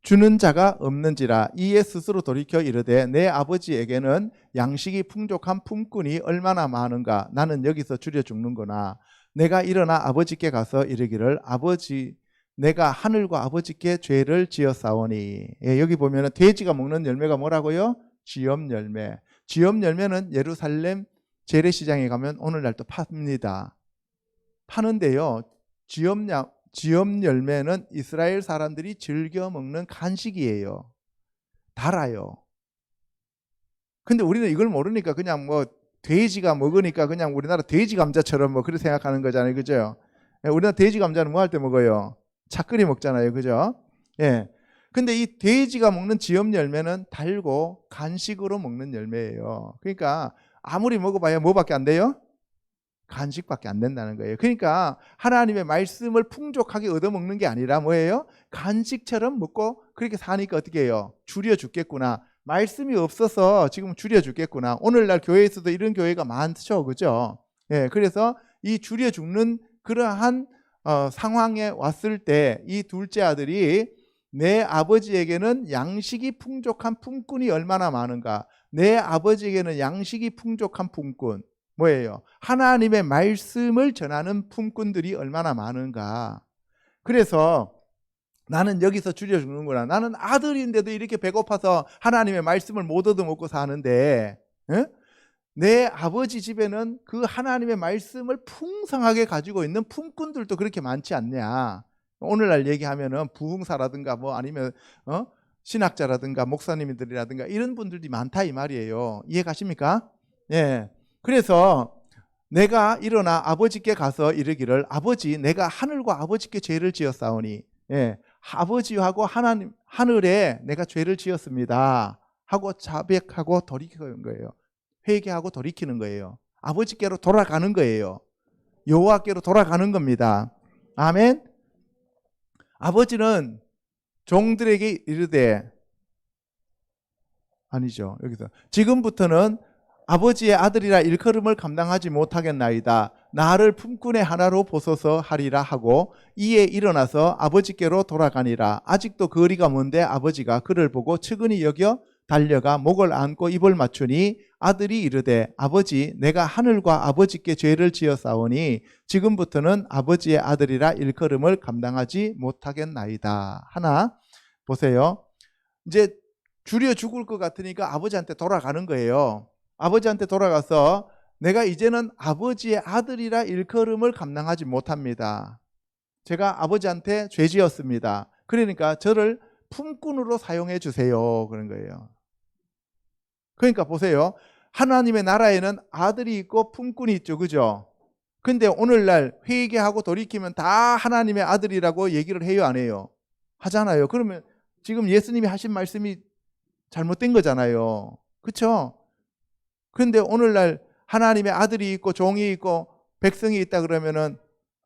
주는 자가 없는지라. 이에 스스로 돌이켜 이르되 내 아버지에게는 양식이 풍족한 품꾼이 얼마나 많은가. 나는 여기서 줄여 죽는구나. 내가 일어나 아버지께 가서 이르기를 아버지 내가 하늘과 아버지께 죄를 지었사오니. 예, 여기 보면은 돼지가 먹는 열매가 뭐라고요? 지엄 열매. 지엄 열매는 예루살렘 재래시장에 가면 오늘날 또 팝니다. 파는데요. 지엄 열매는 이스라엘 사람들이 즐겨 먹는 간식이에요. 달아요. 근데 우리는 이걸 모르니까 그냥 뭐 돼지가 먹으니까 그냥 우리나라 돼지 감자처럼 뭐 그렇게 생각하는 거잖아요. 그죠? 우리나라 돼지 감자는 뭐 할 때 먹어요? 차 끓여 먹잖아요. 그죠? 예. 근데 이 돼지가 먹는 지엄 열매는 달고 간식으로 먹는 열매예요. 그러니까 아무리 먹어봐야 뭐밖에 안 돼요? 간식밖에 안 된다는 거예요. 그러니까 하나님의 말씀을 풍족하게 얻어먹는 게 아니라 뭐예요? 간식처럼 먹고 그렇게 사니까 어떻게 해요? 줄여 죽겠구나. 말씀이 없어서 지금 줄여 죽겠구나. 오늘날 교회에서도 이런 교회가 많죠. 그죠? 예, 그래서 이 줄여 죽는 그러한 상황에 왔을 때 이 둘째 아들이 내 아버지에게는 양식이 풍족한 품꾼이 얼마나 많은가. 내 아버지에게는 양식이 풍족한 품꾼. 뭐예요? 하나님의 말씀을 전하는 품꾼들이 얼마나 많은가. 그래서 나는 여기서 줄여 죽는구나. 나는 아들인데도 이렇게 배고파서 하나님의 말씀을 못 얻어먹고 사는데 내 아버지 집에는 그 하나님의 말씀을 풍성하게 가지고 있는 품꾼들도 그렇게 많지 않냐. 오늘날 얘기하면은 부흥사라든가 뭐 아니면 신학자라든가 목사님들이라든가 이런 분들이 많다 이 말이에요. 이해 가십니까? 예. 그래서 내가 일어나 아버지께 가서 이르기를 아버지 내가 하늘과 아버지께 죄를 지었사오니. 예. 아버지하고 하나님 하늘에 내가 죄를 지었습니다 하고 자백하고 돌이키는 거예요. 회개하고 돌이키는 거예요. 아버지께로 돌아가는 거예요. 여호와께로 돌아가는 겁니다. 아멘. 아버지는 종들에게 이르되 아니죠. 여기서 지금부터는 아버지의 아들이라 일컬음을 감당하지 못하겠나이다. 나를 품꾼의 하나로 보소서 하리라 하고 이에 일어나서 아버지께로 돌아가니라. 아직도 거리가 먼데 아버지가 그를 보고 측은히 여겨 달려가 목을 안고 입을 맞추니 아들이 이르되 아버지 내가 하늘과 아버지께 죄를 지었사오니 지금부터는 아버지의 아들이라 일컬음을 감당하지 못하겠나이다. 하나 보세요. 이제 줄여 죽을 것 같으니까 아버지한테 돌아가는 거예요. 아버지한테 돌아가서 내가 이제는 아버지의 아들이라 일컬음을 감당하지 못합니다. 제가 아버지한테 죄 지었습니다. 그러니까 저를 품꾼으로 사용해 주세요. 그런 거예요. 그러니까 보세요. 하나님의 나라에는 아들이 있고 품꾼이 있죠. 그죠? 근데 오늘날 회개하고 돌이키면 다 하나님의 아들이라고 얘기를 해요, 안 해요? 하잖아요. 그러면 지금 예수님이 하신 말씀이 잘못된 거잖아요. 그렇죠? 그런데 오늘날 하나님의 아들이 있고 종이 있고 백성이 있다 그러면은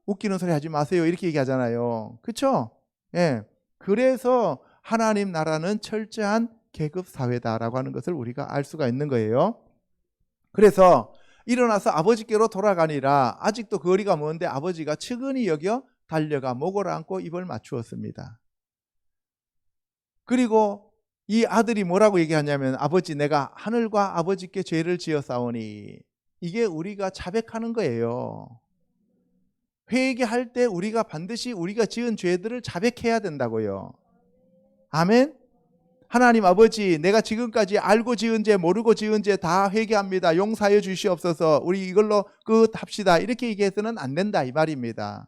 웃기는 소리 하지 마세요. 이렇게 얘기하잖아요. 그렇죠? 예. 그래서 하나님 나라는 철저한 계급 사회다라고 하는 것을 우리가 알 수가 있는 거예요. 그래서 일어나서 아버지께로 돌아가니라. 아직도 거리가 먼데 아버지가 측은히 여겨 달려가 목을 안고 입을 맞추었습니다. 그리고 이 아들이 뭐라고 얘기하냐면 아버지 내가 하늘과 아버지께 죄를 지었사오니. 이게 우리가 자백하는 거예요. 회개할 때 우리가 반드시 우리가 지은 죄들을 자백해야 된다고요. 아멘. 하나님 아버지 내가 지금까지 알고 지은 죄 모르고 지은 죄 다 회개합니다. 용서해 주시옵소서. 우리 이걸로 끝합시다. 이렇게 얘기해서는 안 된다 이 말입니다.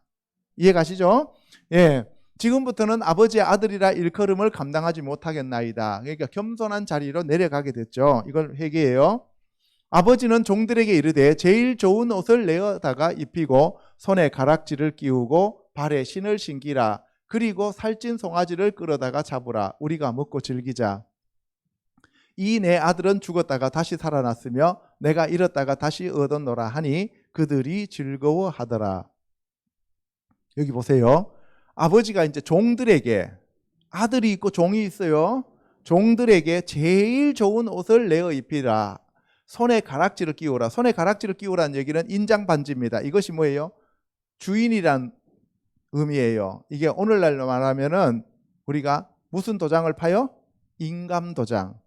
이해 가시죠? 예. 지금부터는 아버지의 아들이라 일컬음을 감당하지 못하겠나이다. 그러니까 겸손한 자리로 내려가게 됐죠. 이걸 회개해요. 아버지는 종들에게 이르되 제일 좋은 옷을 내어다가 입히고 손에 가락지를 끼우고 발에 신을 신기라. 그리고 살찐 송아지를 끌어다가 잡으라. 우리가 먹고 즐기자. 이 내 아들은 죽었다가 다시 살아났으며 내가 잃었다가 다시 얻었노라 하니 그들이 즐거워하더라. 여기 보세요. 아버지가 이제 종들에게 아들이 있고 종이 있어요. 종들에게 제일 좋은 옷을 내어 입히라. 손에 가락지를 끼우라. 손에 가락지를 끼우라는 얘기는 인장 반지입니다. 이것이 뭐예요? 주인이란 의미예요. 이게 오늘날로 말하면은 우리가 무슨 도장을 파요? 인감 도장.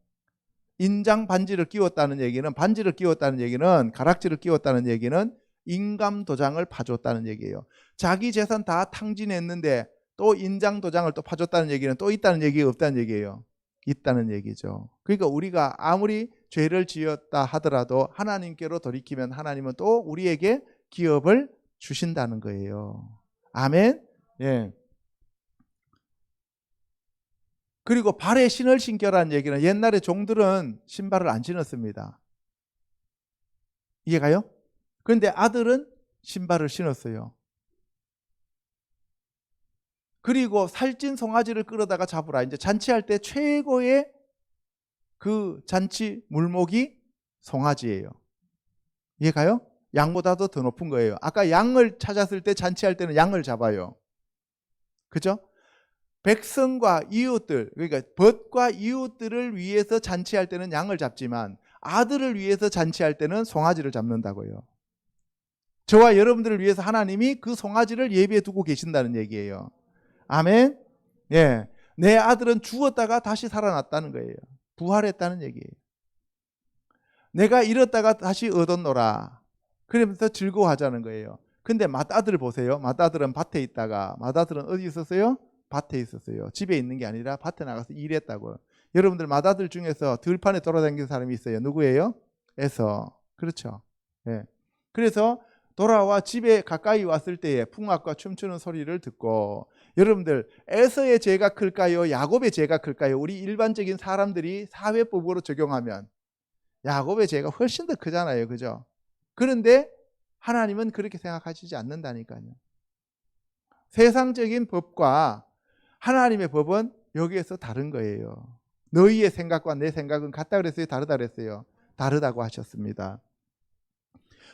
인장 반지를 끼웠다는 얘기는, 반지를 끼웠다는 얘기는, 가락지를 끼웠다는 얘기는 인감 도장을 파줬다는 얘기예요. 자기 재산 다 탕진했는데 또 인장 도장을 또 파줬다는 얘기는 또 있다는 얘기가 없다는 얘기예요. 있다는 얘기죠. 그러니까 우리가 아무리 죄를 지었다 하더라도 하나님께로 돌이키면 하나님은 또 우리에게 기업을 주신다는 거예요. 아멘. 예. 그리고 발에 신을 신겨라는 얘기는 옛날에 종들은 신발을 안 신었습니다. 이해가요? 그런데 아들은 신발을 신었어요. 그리고 살찐 송아지를 끌어다가 잡으라. 이제 잔치할 때 최고의 그 잔치 물목이 송아지예요. 이해가요? 양보다도 더 높은 거예요. 아까 양을 찾았을 때 잔치할 때는 양을 잡아요. 그죠? 백성과 이웃들, 그러니까 벗과 이웃들을 위해서 잔치할 때는 양을 잡지만 아들을 위해서 잔치할 때는 송아지를 잡는다고요. 저와 여러분들을 위해서 하나님이 그 송아지를 예비해 두고 계신다는 얘기예요. 아멘. 예, 내 아들은 죽었다가 다시 살아났다는 거예요. 부활했다는 얘기예요. 내가 잃었다가 다시 얻었노라. 그러면서 즐거워하자는 거예요. 근데 맏아들 보세요. 맏아들은 밭에 있다가, 맏아들은 어디 있었어요? 밭에 있었어요. 집에 있는 게 아니라 밭에 나가서 일했다고요. 여러분들 맏아들 중에서 들판에 돌아다니는 사람이 있어요. 누구예요? 에서. 그렇죠. 예. 그래서 돌아와 집에 가까이 왔을 때에 풍악과 춤추는 소리를 듣고, 여러분들 에서의 죄가 클까요? 야곱의 죄가 클까요? 우리 일반적인 사람들이 사회법으로 적용하면 야곱의 죄가 훨씬 더 크잖아요. 그죠? 그런데 하나님은 그렇게 생각하시지 않는다니까요. 세상적인 법과 하나님의 법은 여기에서 다른 거예요. 너희의 생각과 내 생각은 같다 그랬어요? 다르다 그랬어요? 다르다고 하셨습니다.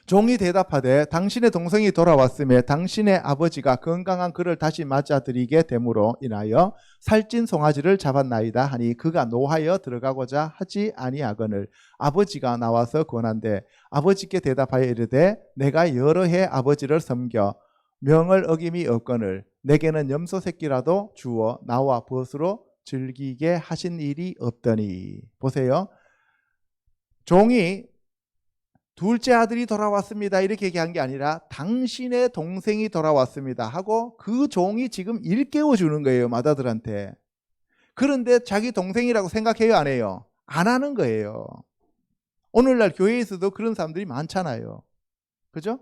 종이 대답하되 당신의 동생이 돌아왔음에 당신의 아버지가 건강한 그를 다시 맞아들이게 됨으로 인하여 살찐 송아지를 잡았나이다 하니 그가 노하여 들어가고자 하지 아니하거늘 아버지가 나와서 권한대 아버지께 대답하여 이르되 내가 여러 해 아버지를 섬겨 명을 어김이 없거늘 내게는 염소 새끼라도 주어 나와 벗으로 즐기게 하신 일이 없더니. 보세요. 종이 둘째 아들이 돌아왔습니다 이렇게 얘기한 게 아니라 당신의 동생이 돌아왔습니다 하고 그 종이 지금 일깨워 주는 거예요. 맏아들한테. 그런데 자기 동생이라고 생각해요? 안 해요? 안 하는 거예요. 오늘날 교회에서도 그런 사람들이 많잖아요. 그죠?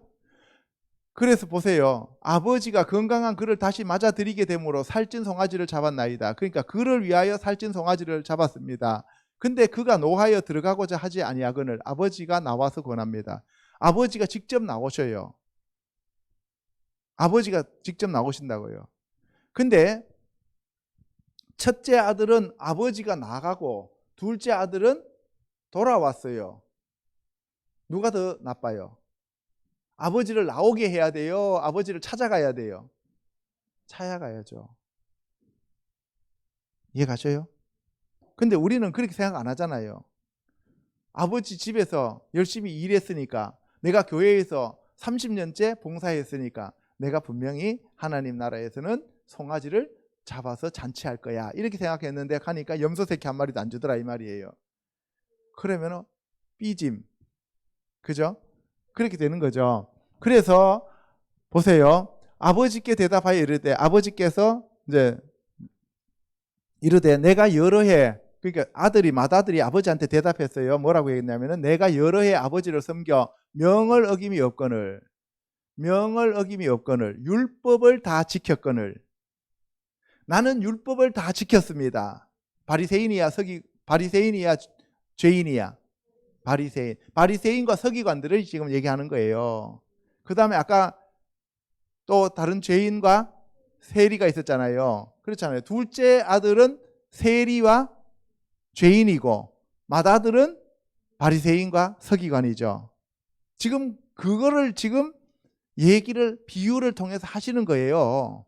그래서 보세요. 아버지가 건강한 그를 다시 맞아들이게 됨으로 살찐 송아지를 잡았나이다. 그러니까 그를 위하여 살찐 송아지를 잡았습니다. 근데 그가 노하여 들어가고자 하지 아니하거늘 아버지가 나와서 권합니다. 아버지가 직접 나오셔요. 아버지가 직접 나오신다고요. 근데 첫째 아들은 아버지가 나가고 둘째 아들은 돌아왔어요. 누가 더 나빠요? 아버지를 나오게 해야 돼요? 아버지를 찾아가야 돼요? 찾아가야죠. 이해가셔요? 근데 우리는 그렇게 생각 안 하잖아요. 아버지 집에서 열심히 일했으니까, 내가 교회에서 30년째 봉사했으니까 내가 분명히 하나님 나라에서는 송아지를 잡아서 잔치할 거야 이렇게 생각했는데 가니까 염소 새끼 한 마리도 안 주더라 이 말이에요. 그러면 삐짐. 그죠? 그렇게 되는 거죠. 그래서 보세요. 아버지께 대답하여 이르되 아버지께서 이제 이르되 내가 여러 해, 그러니까 아들이 맏아들이 아버지한테 대답했어요. 뭐라고 했냐면은 내가 여러 해 아버지를 섬겨 명을 어김이 없거늘 율법을 다 지켰거늘. 나는 율법을 다 지켰습니다. 바리새인이야 죄인이야? 바리새인과 서기관들을 지금 얘기하는 거예요. 그 다음에 아까 또 다른 죄인과 세리가 있었잖아요. 그렇잖아요. 둘째 아들은 세리와 죄인이고 맏아들은 바리새인과 서기관이죠. 지금 그거를 지금 비유를 통해서 하시는 거예요.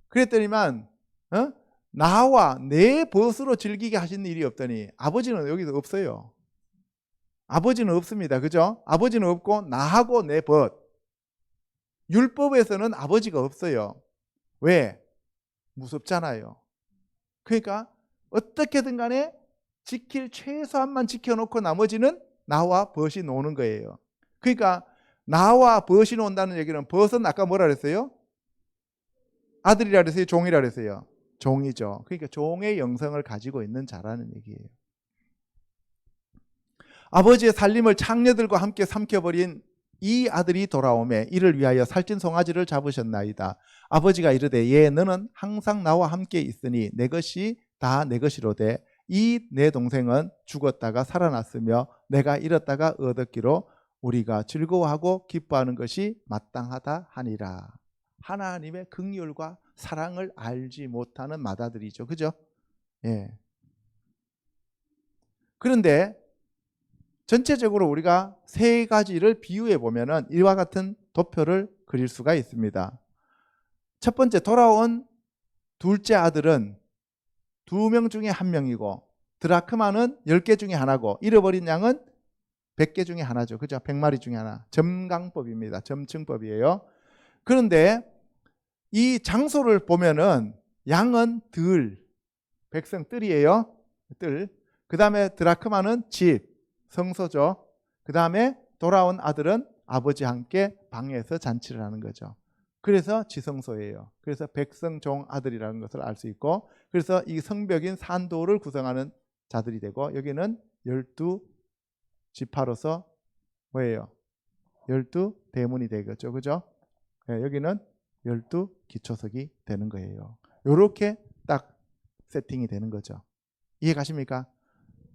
그랬더니만 나와 내 벗으로 즐기게 하신 일이 없더니 아버지는 여기서 없어요. 아버지는 없습니다. 그죠? 아버지는 없고 나하고 내 벗. 율법에서는 아버지가 없어요. 왜? 무섭잖아요. 그러니까 어떻게든 간에 지킬 최소한만 지켜놓고 나머지는 나와 벗이 노는 거예요. 그러니까 나와 벗이 논다는 얘기는 벗은 아까 뭐라 그랬어요? 아들이라 그랬어요? 종이라 그랬어요? 종이죠. 그러니까 종의 영성을 가지고 있는 자라는 얘기예요. 아버지의 살림을 창녀들과 함께 삼켜버린 이 아들이 돌아오매 이를 위하여 살찐 송아지를 잡으셨나이다. 아버지가 이르되 예 너는 항상 나와 함께 있으니 내 것이 다 내 것이로되 이 내 동생은 죽었다가 살아났으며 내가 잃었다가 얻었기로 우리가 즐거워하고 기뻐하는 것이 마땅하다 하니라. 하나님의 긍휼과 사랑을 알지 못하는 맏아들이죠. 그죠? 예. 그런데 전체적으로 우리가 세 가지를 비유해 보면은 이와 같은 도표를 그릴 수가 있습니다. 첫 번째 돌아온 둘째 아들은 2명 중에 1명이고 드라크마는 10개 중에 하나고 잃어버린 양은 100개 중에 하나죠. 그죠? 100마리 중에 하나. 점강법입니다. 점층법이에요. 그런데 이 장소를 보면은 양은 백성 뜰이에요. 뜰. 그 다음에 드라크마는 집, 성소죠. 그 다음에 돌아온 아들은 아버지와 함께 방에서 잔치를 하는 거죠. 그래서 지성소예요. 그래서 백성종 아들이라는 것을 알 수 있고, 그래서 이 성벽인 산도를 구성하는 자들이 되고, 여기는 12지파로서 뭐예요? 12대문이 되겠죠. 그죠? 네, 여기는 12기초석이 되는 거예요. 이렇게 딱 세팅이 되는 거죠. 이해 가십니까?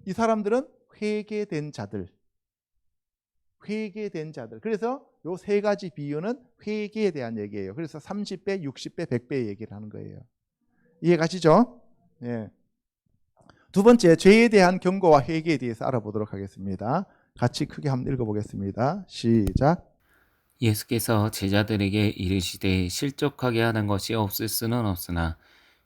이 사람들은 회개된 자들. 그래서 요 세 가지 비유는 회개에 대한 얘기예요. 그래서 30배, 60배, 100배 얘기를 하는 거예요. 이해 가시죠? 예. 두 번째, 죄에 대한 경고와 회개에 대해서 알아보도록 하겠습니다. 같이 크게 한번 읽어보겠습니다. 시작. 예수께서 제자들에게 이르시되 실족하게 하는 것이 없을 수는 없으나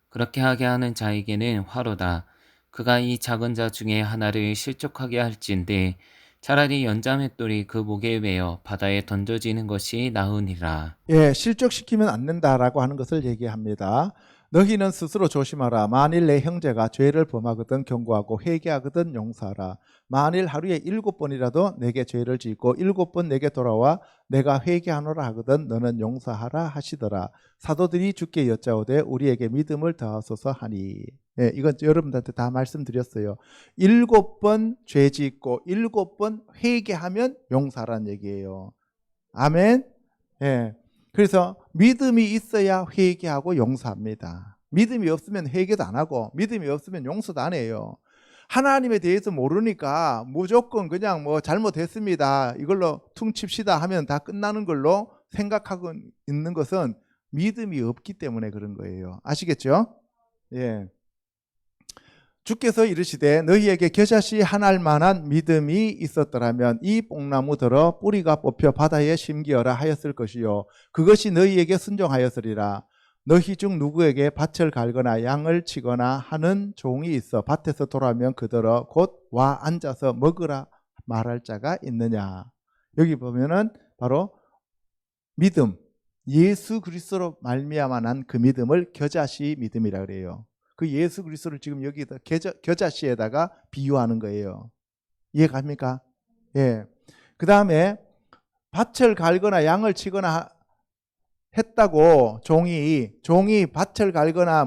그렇게 하게 하는 자에게는 화로다. 그가 이 작은 자 중에 하나를 실족하게 할진대 차라리 연자맷돌이 그 목에 매어 바다에 던져지는 것이 나으니라. 예, 실족시키면 안 된다라고 하는 것을 얘기합니다. 너희는 스스로 조심하라. 만일 내 형제가 죄를 범하거든 경고하고 회개하거든 용서하라. 만일 하루에 7번이라도 내게 죄를 짓고 7번 내게 돌아와 내가 회개하노라 하거든 너는 용서하라 하시더라. 사도들이 주께 여짜오되 우리에게 믿음을 더하소서 하니. 예, 이건 여러분들한테 다 말씀드렸어요. 7번 죄 짓고 7번 회개하면 용서하라는 얘기예요. 아멘. 예. 그래서 믿음이 있어야 회개하고 용서합니다. 믿음이 없으면 회개도 안 하고 믿음이 없으면 용서도 안 해요. 하나님에 대해서 모르니까 무조건 그냥 뭐 잘못했습니다. 이걸로 퉁칩시다 하면 다 끝나는 걸로 생각하고 있는 것은 믿음이 없기 때문에 그런 거예요. 아시겠죠? 예. 주께서 이르시되 너희에게 겨자씨 하나일 만한 믿음이 있었더라면 이 뽕나무 들어 뿌리가 뽑혀 바다에 심기어라 하였을 것이요 그것이 너희에게 순종하였으리라. 너희 중 누구에게 밭을 갈거나 양을 치거나 하는 종이 있어 밭에서 돌아오면 그들어 곧 와 앉아서 먹으라 말할 자가 있느냐. 여기 보면은 바로 믿음, 예수 그리스도로 말미암아 난 그 믿음을 겨자씨 믿음이라 그래요. 그 예수 그리스도를 지금 여기다 겨자씨에다가 비유하는 거예요. 이해 갑니까? 예. 그 다음에 밭을 갈거나 양을 치거나 했다고 종이 밭을 갈거나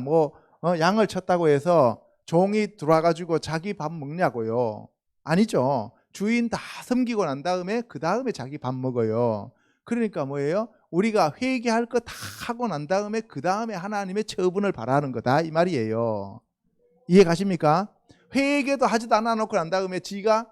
양을 쳤다고 해서 종이 들어와가지고 자기 밥 먹냐고요? 아니죠. 주인 다 섬기고 난 다음에 그 다음에 자기 밥 먹어요. 그러니까 뭐예요? 우리가 회개할 거 다 하고 난 다음에 그 다음에 하나님의 처분을 바라는 거다 이 말이에요. 이해 가십니까? 회개도 하지도 않아 놓고 난 다음에 지가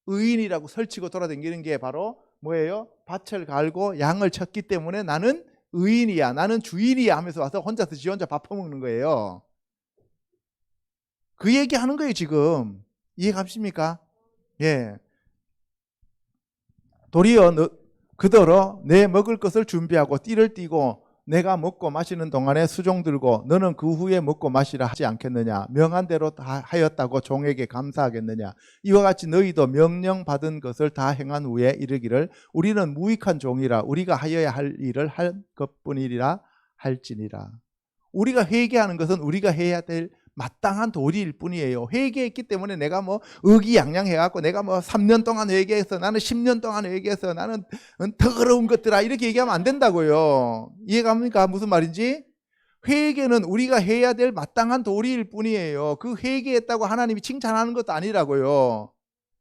의인이라고 설치고 돌아다니는 게 바로 뭐예요? 밭을 갈고 양을 쳤기 때문에 나는 의인이야, 나는 주인이야 하면서 와서 혼자서 지 혼자 밥 퍼먹는 거예요. 그 얘기 하는 거예요 지금. 이해 가십니까? 예. 도리어 그더러 내 먹을 것을 준비하고 띠를 띠고 내가 먹고 마시는 동안에 수종 들고 너는 그 후에 먹고 마시라 하지 않겠느냐? 명한 대로 다 하였다고 종에게 감사하겠느냐? 이와 같이 너희도 명령받은 것을 다 행한 후에 이르기를 우리는 무익한 종이라 우리가 하여야 할 일을 할 것뿐이라 할지니라. 우리가 회개하는 것은 우리가 해야 될 마땅한 도리일 뿐이에요. 회개했기 때문에 내가 뭐 의기양양해갖고 내가 뭐 3년 동안 회개해서 나는 10년 동안 회개해서 나는 더러운 것들아 이렇게 얘기하면 안 된다고요. 이해갑니까? 무슨 말인지? 회개는 우리가 해야 될 마땅한 도리일 뿐이에요. 그 회개했다고 하나님이 칭찬하는 것도 아니라고요.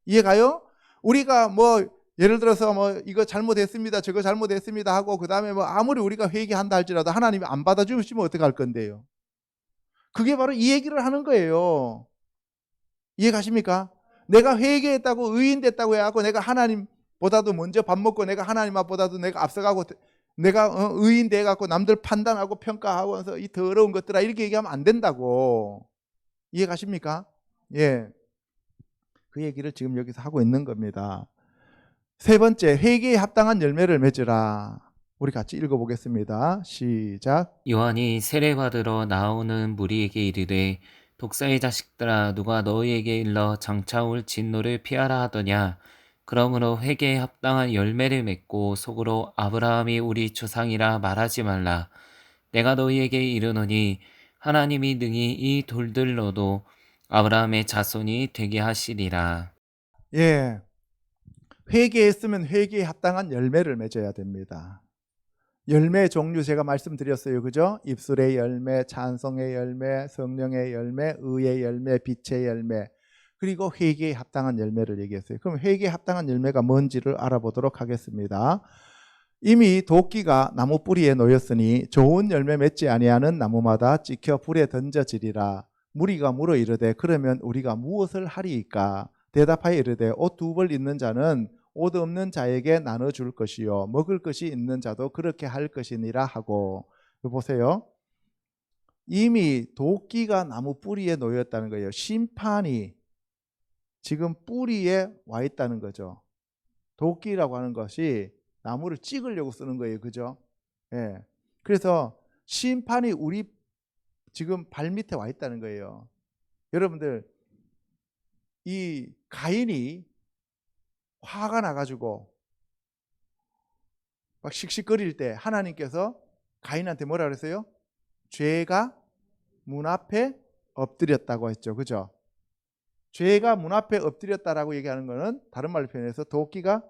이해가요? 우리가 뭐 예를 들어서 뭐 이거 잘못했습니다, 저거 잘못했습니다 하고 그 다음에 뭐 아무리 우리가 회개한다 할지라도 하나님이 안 받아주시면 어떡할 건데요? 그게 바로 이 얘기를 하는 거예요. 이해 가십니까? 내가 회개했다고 의인 됐다고 해갖고 내가 하나님보다도 먼저 밥 먹고 내가 하나님 앞보다도 내가 앞서가고 내가 의인 돼갖고 남들 판단하고 평가하고 이 더러운 것들아 이렇게 얘기하면 안 된다고. 이해 가십니까? 예. 그 얘기를 지금 여기서 하고 있는 겁니다. 세 번째, 회개에 합당한 열매를 맺으라. 우리 같이 읽어보겠습니다. 시작. 요한이 세례받으러 나오는 무리에게 이르되 독사의 자식들아 누가 너희에게 일러 장차 올 진노를 피하라 하더냐. 그러므로 회개에 합당한 열매를 맺고 속으로 아브라함이 우리 조상이라 말하지 말라. 내가 너희에게 이르노니 하나님이 능히 이 돌들로도 아브라함의 자손이 되게 하시리라. 예. 회개했으면 회개에 합당한 열매를 맺어야 됩니다. 열매 종류 제가 말씀드렸어요. 그죠? 입술의 열매, 찬송의 열매, 성령의 열매, 의의 열매, 빛의 열매, 그리고 회개에 합당한 열매를 얘기했어요. 그럼 회개에 합당한 열매가 뭔지를 알아보도록 하겠습니다. 이미 도끼가 나무 뿌리에 놓였으니 좋은 열매 맺지 아니하는 나무마다 찍혀 불에 던져지리라. 무리가 물어 이르되 그러면 우리가 무엇을 하리이까? 대답하여 이르되 옷 두 벌 있는 자는 옷 없는 자에게 나눠줄 것이요 먹을 것이 있는 자도 그렇게 할 것이니라 하고. 보세요. 이미 도끼가 나무 뿌리에 놓였다는 거예요. 심판이 지금 뿌리에 와 있다는 거죠. 도끼라고 하는 것이 나무를 찍으려고 쓰는 거예요. 그죠? 예. 그래서 심판이 우리 지금 발 밑에 와 있다는 거예요. 여러분들, 이 가인이 화가 나가지고 막 씩씩거릴 때 하나님께서 가인한테 뭐라 그랬어요? 죄가 문 앞에 엎드렸다고 했죠. 그죠? 죄가 문 앞에 엎드렸다라고 얘기하는 거는 다른 말로 표현해서 도끼가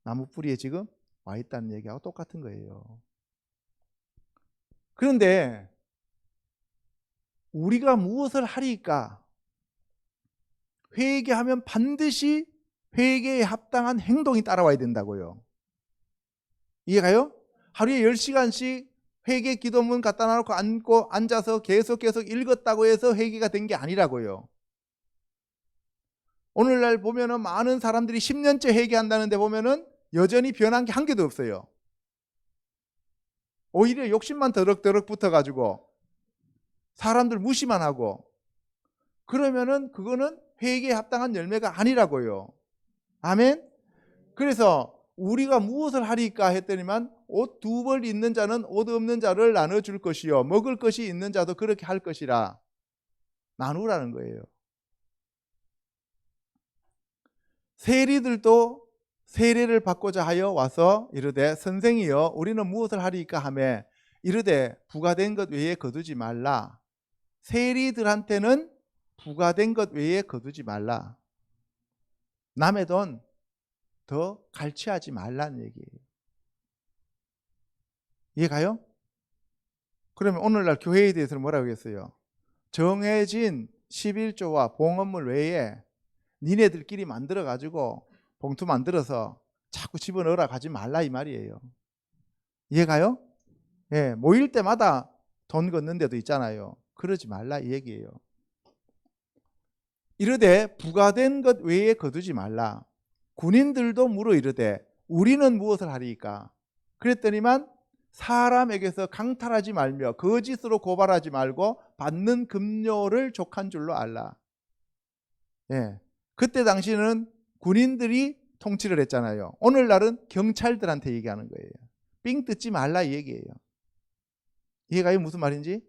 나무 뿌리에 지금 와 있다는 얘기하고 똑같은 거예요. 그런데 우리가 무엇을 하리까? 회개하면 반드시 회개에 합당한 행동이 따라와야 된다고요. 이해가요? 하루에 10시간씩 회개 기도문 갖다 놔놓고 앉고 앉아서 계속 읽었다고 해서 회개가 된 게 아니라고요. 오늘날 보면은 많은 사람들이 10년째 회개한다는데 보면은 여전히 변한 게 한 개도 없어요. 오히려 욕심만 더럭더럭 붙어가지고 사람들 무시만 하고, 그러면은 그거는 회개에 합당한 열매가 아니라고요. 아멘? 그래서 우리가 무엇을 하리까 했더니만 옷 두 벌 있는 자는 옷 없는 자를 나눠줄 것이요 먹을 것이 있는 자도 그렇게 할 것이라. 나누라는 거예요. 세리들도 세례를 받고자 하여 와서 이르되 선생이여 우리는 무엇을 하리까 하매 이르되 부과된 것 외에 거두지 말라. 세리들한테는 부과된 것 외에 거두지 말라. 남의 돈 더 갈취하지 말라는 얘기예요. 이해가요? 그러면 오늘날 교회에 대해서는 뭐라고 하겠어요? 정해진 11조와 봉헌물 외에 니네들끼리 만들어가지고 봉투 만들어서 자꾸 집어넣으라 가지 말라 이 말이에요. 이해가요? 예, 모일 때마다 돈 걷는 데도 있잖아요. 그러지 말라 이 얘기예요. 이르되 부과된 것 외에 거두지 말라. 군인들도 물어 이르되 우리는 무엇을 하리까? 그랬더니만 사람에게서 강탈하지 말며 거짓으로 고발하지 말고 받는 급료를 족한 줄로 알라. 예, 그때 당시는 군인들이 통치를 했잖아요. 오늘날은 경찰들한테 얘기하는 거예요. 삥 뜯지 말라 이 얘기예요. 이해가요? 무슨 말인지?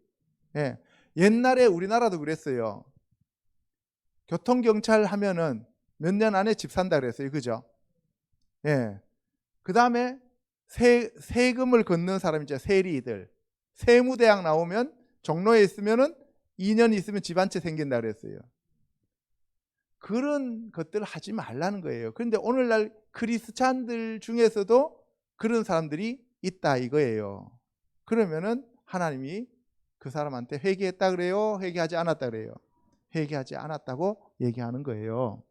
예. 옛날에 우리나라도 그랬어요. 교통경찰 하면은 몇 년 안에 집 산다 그랬어요. 그죠? 예. 그 다음에 세금을 걷는 사람 이제 세리들. 세무대학 나오면 종로에 있으면은 2년 있으면 집 한 채 생긴다 그랬어요. 그런 것들을 하지 말라는 거예요. 그런데 오늘날 크리스찬들 중에서도 그런 사람들이 있다 이거예요. 그러면은 하나님이 그 사람한테 회개했다 그래요? 회개하지 않았다 그래요? 회개하지 않았다고 얘기하는 거예요.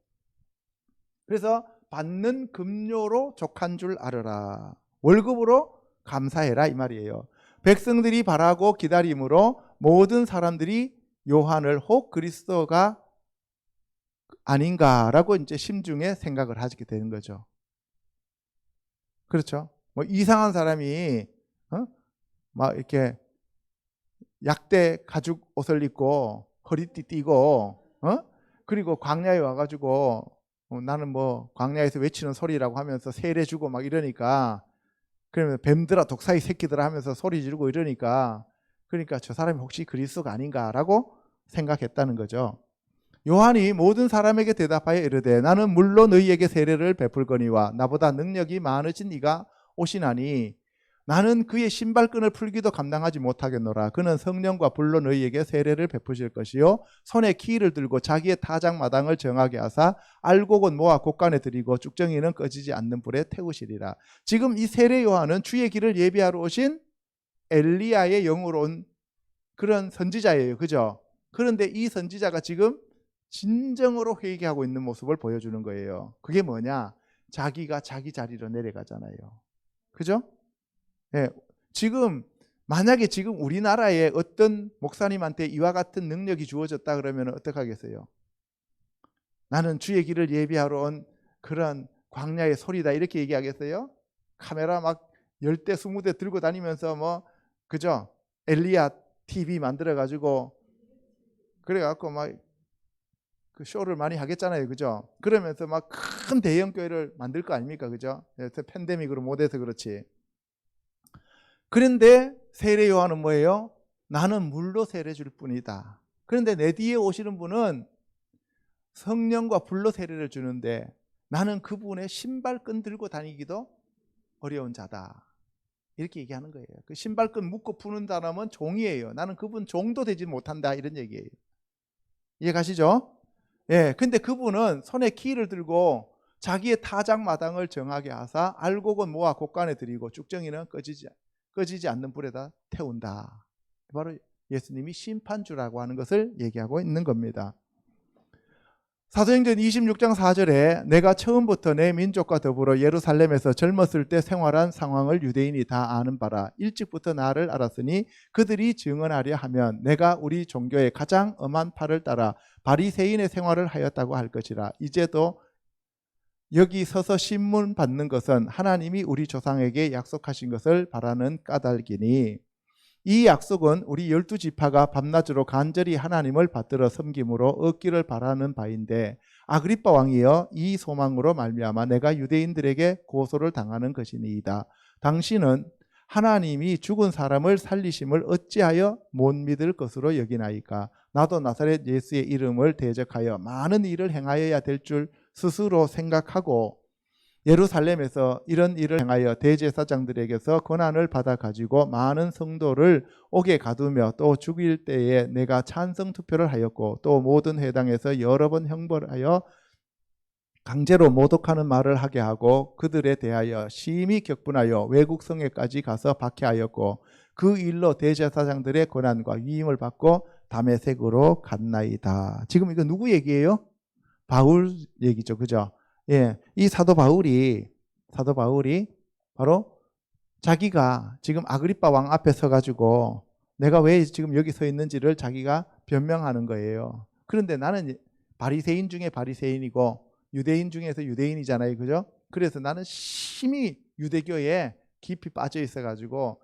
그래서 받는 급료로 족한 줄 알아라. 월급으로 감사해라 이 말이에요. 백성들이 바라고 기다림으로 모든 사람들이 요한을 혹 그리스도가 아닌가라고 이제 심중에 생각을 하게 되는 거죠. 그렇죠? 뭐 이상한 사람이 막 이렇게 약대 가죽 옷을 입고 허리띠 띠고 그리고 광야에 와가지고 나는 뭐 광야에서 외치는 소리라고 하면서 세례 주고 막 이러니까 그러면 뱀들아 독사이 새끼들아 하면서 소리 지르고 이러니까 그러니까 저 사람이 혹시 그리스도가 아닌가라고 생각했다는 거죠. 요한이 모든 사람에게 대답하여 이르되 나는 물로 너희에게 세례를 베풀거니와 나보다 능력이 많으신 이가 오시나니 나는 그의 신발끈을 풀기도 감당하지 못하겠노라. 그는 성령과 불로 너희에게 세례를 베푸실 것이요 손에 키를 들고 자기의 타작마당을 정하게 하사 알곡은 모아 곳간에 들이고 쭉정이는 꺼지지 않는 불에 태우시리라. 지금 이 세례 요한은 주의 길을 예비하러 오신 엘리야의 영으로 온 그런 선지자예요. 그죠? 그런데 이 선지자가 지금 진정으로 회개하고 있는 모습을 보여주는 거예요. 그게 뭐냐? 자기가 자기 자리로 내려가잖아요. 그죠? 예, 지금 만약에 지금 우리나라에 어떤 목사님한테 이와 같은 능력이 주어졌다 그러면 어떡하겠어요? 나는 주의 길을 예비하러 온 그런 광야의 소리다 이렇게 얘기하겠어요? 카메라 막 10대 20대 들고 다니면서 뭐 그죠? 엘리야 TV 만들어 가지고 그래 갖고 막 그 쇼를 많이 하겠잖아요. 그죠? 그러면서 막 큰 대형 교회를 만들 거 아닙니까? 그죠? 팬데믹으로 못해서 그렇지. 그런데 세례 요한은 뭐예요? 나는 물로 세례 줄 뿐이다. 그런데 내 뒤에 오시는 분은 성령과 불로 세례를 주는데 나는 그분의 신발끈 들고 다니기도 어려운 자다. 이렇게 얘기하는 거예요. 그 신발끈 묶고 푸는 사람은 종이에요. 나는 그분 종도 되지 못한다. 이런 얘기예요. 이해 가시죠? 예. 근데 그분은 손에 키를 들고 자기의 타작마당을 정하게 하사 알곡은 모아 곳간에 들이고 쭉정이는 꺼지지 않는 불에다 태운다. 바로 예수님이 심판주라고 하는 것을 얘기하고 있는 겁니다. 사도행전 26장 4절에 내가 처음부터 내 민족과 더불어 예루살렘에서 젊었을 때 생활한 상황을 유대인이 다 아는 바라. 일찍부터 나를 알았으니 그들이 증언하려 하면 내가 우리 종교의 가장 엄한 팔을 따라 바리새인의 생활을 하였다고 할 것이라. 이제도 여기 서서 신문 받는 것은 하나님이 우리 조상에게 약속하신 것을 바라는 까닭이니 이 약속은 우리 12지파가 밤낮으로 간절히 하나님을 받들어 섬김으로 얻기를 바라는 바인데 아그리빠 왕이여 이 소망으로 말미암아 내가 유대인들에게 고소를 당하는 것이니이다. 당신은 하나님이 죽은 사람을 살리심을 어찌하여 못 믿을 것으로 여기나이까? 나도 나사렛 예수의 이름을 대적하여 많은 일을 행하여야 될 줄 스스로 생각하고 예루살렘에서 이런 일을 행하여 대제사장들에게서 권한을 받아 가지고 많은 성도를 옥에 가두며 또 죽일 때에 내가 찬성 투표를 하였고 또 모든 회당에서 여러 번 형벌하여 강제로 모독하는 말을 하게 하고 그들에 대하여 심히 격분하여 외국 성에까지 가서 박해하였고 그 일로 대제사장들의 권한과 위임을 받고 다메섹으로 갔나이다. 지금 이거 누구 얘기예요? 바울 얘기죠. 그죠? 예, 이 사도 바울이 바로 자기가 지금 아그리빠 왕 앞에 서가지고 내가 왜 지금 여기 서 있는지를 자기가 변명하는 거예요. 그런데 나는 바리새인 중에 바리새인이고 유대인 중에서 유대인이잖아요. 그죠? 그래서 나는 심히 유대교에 깊이 빠져 있어가지고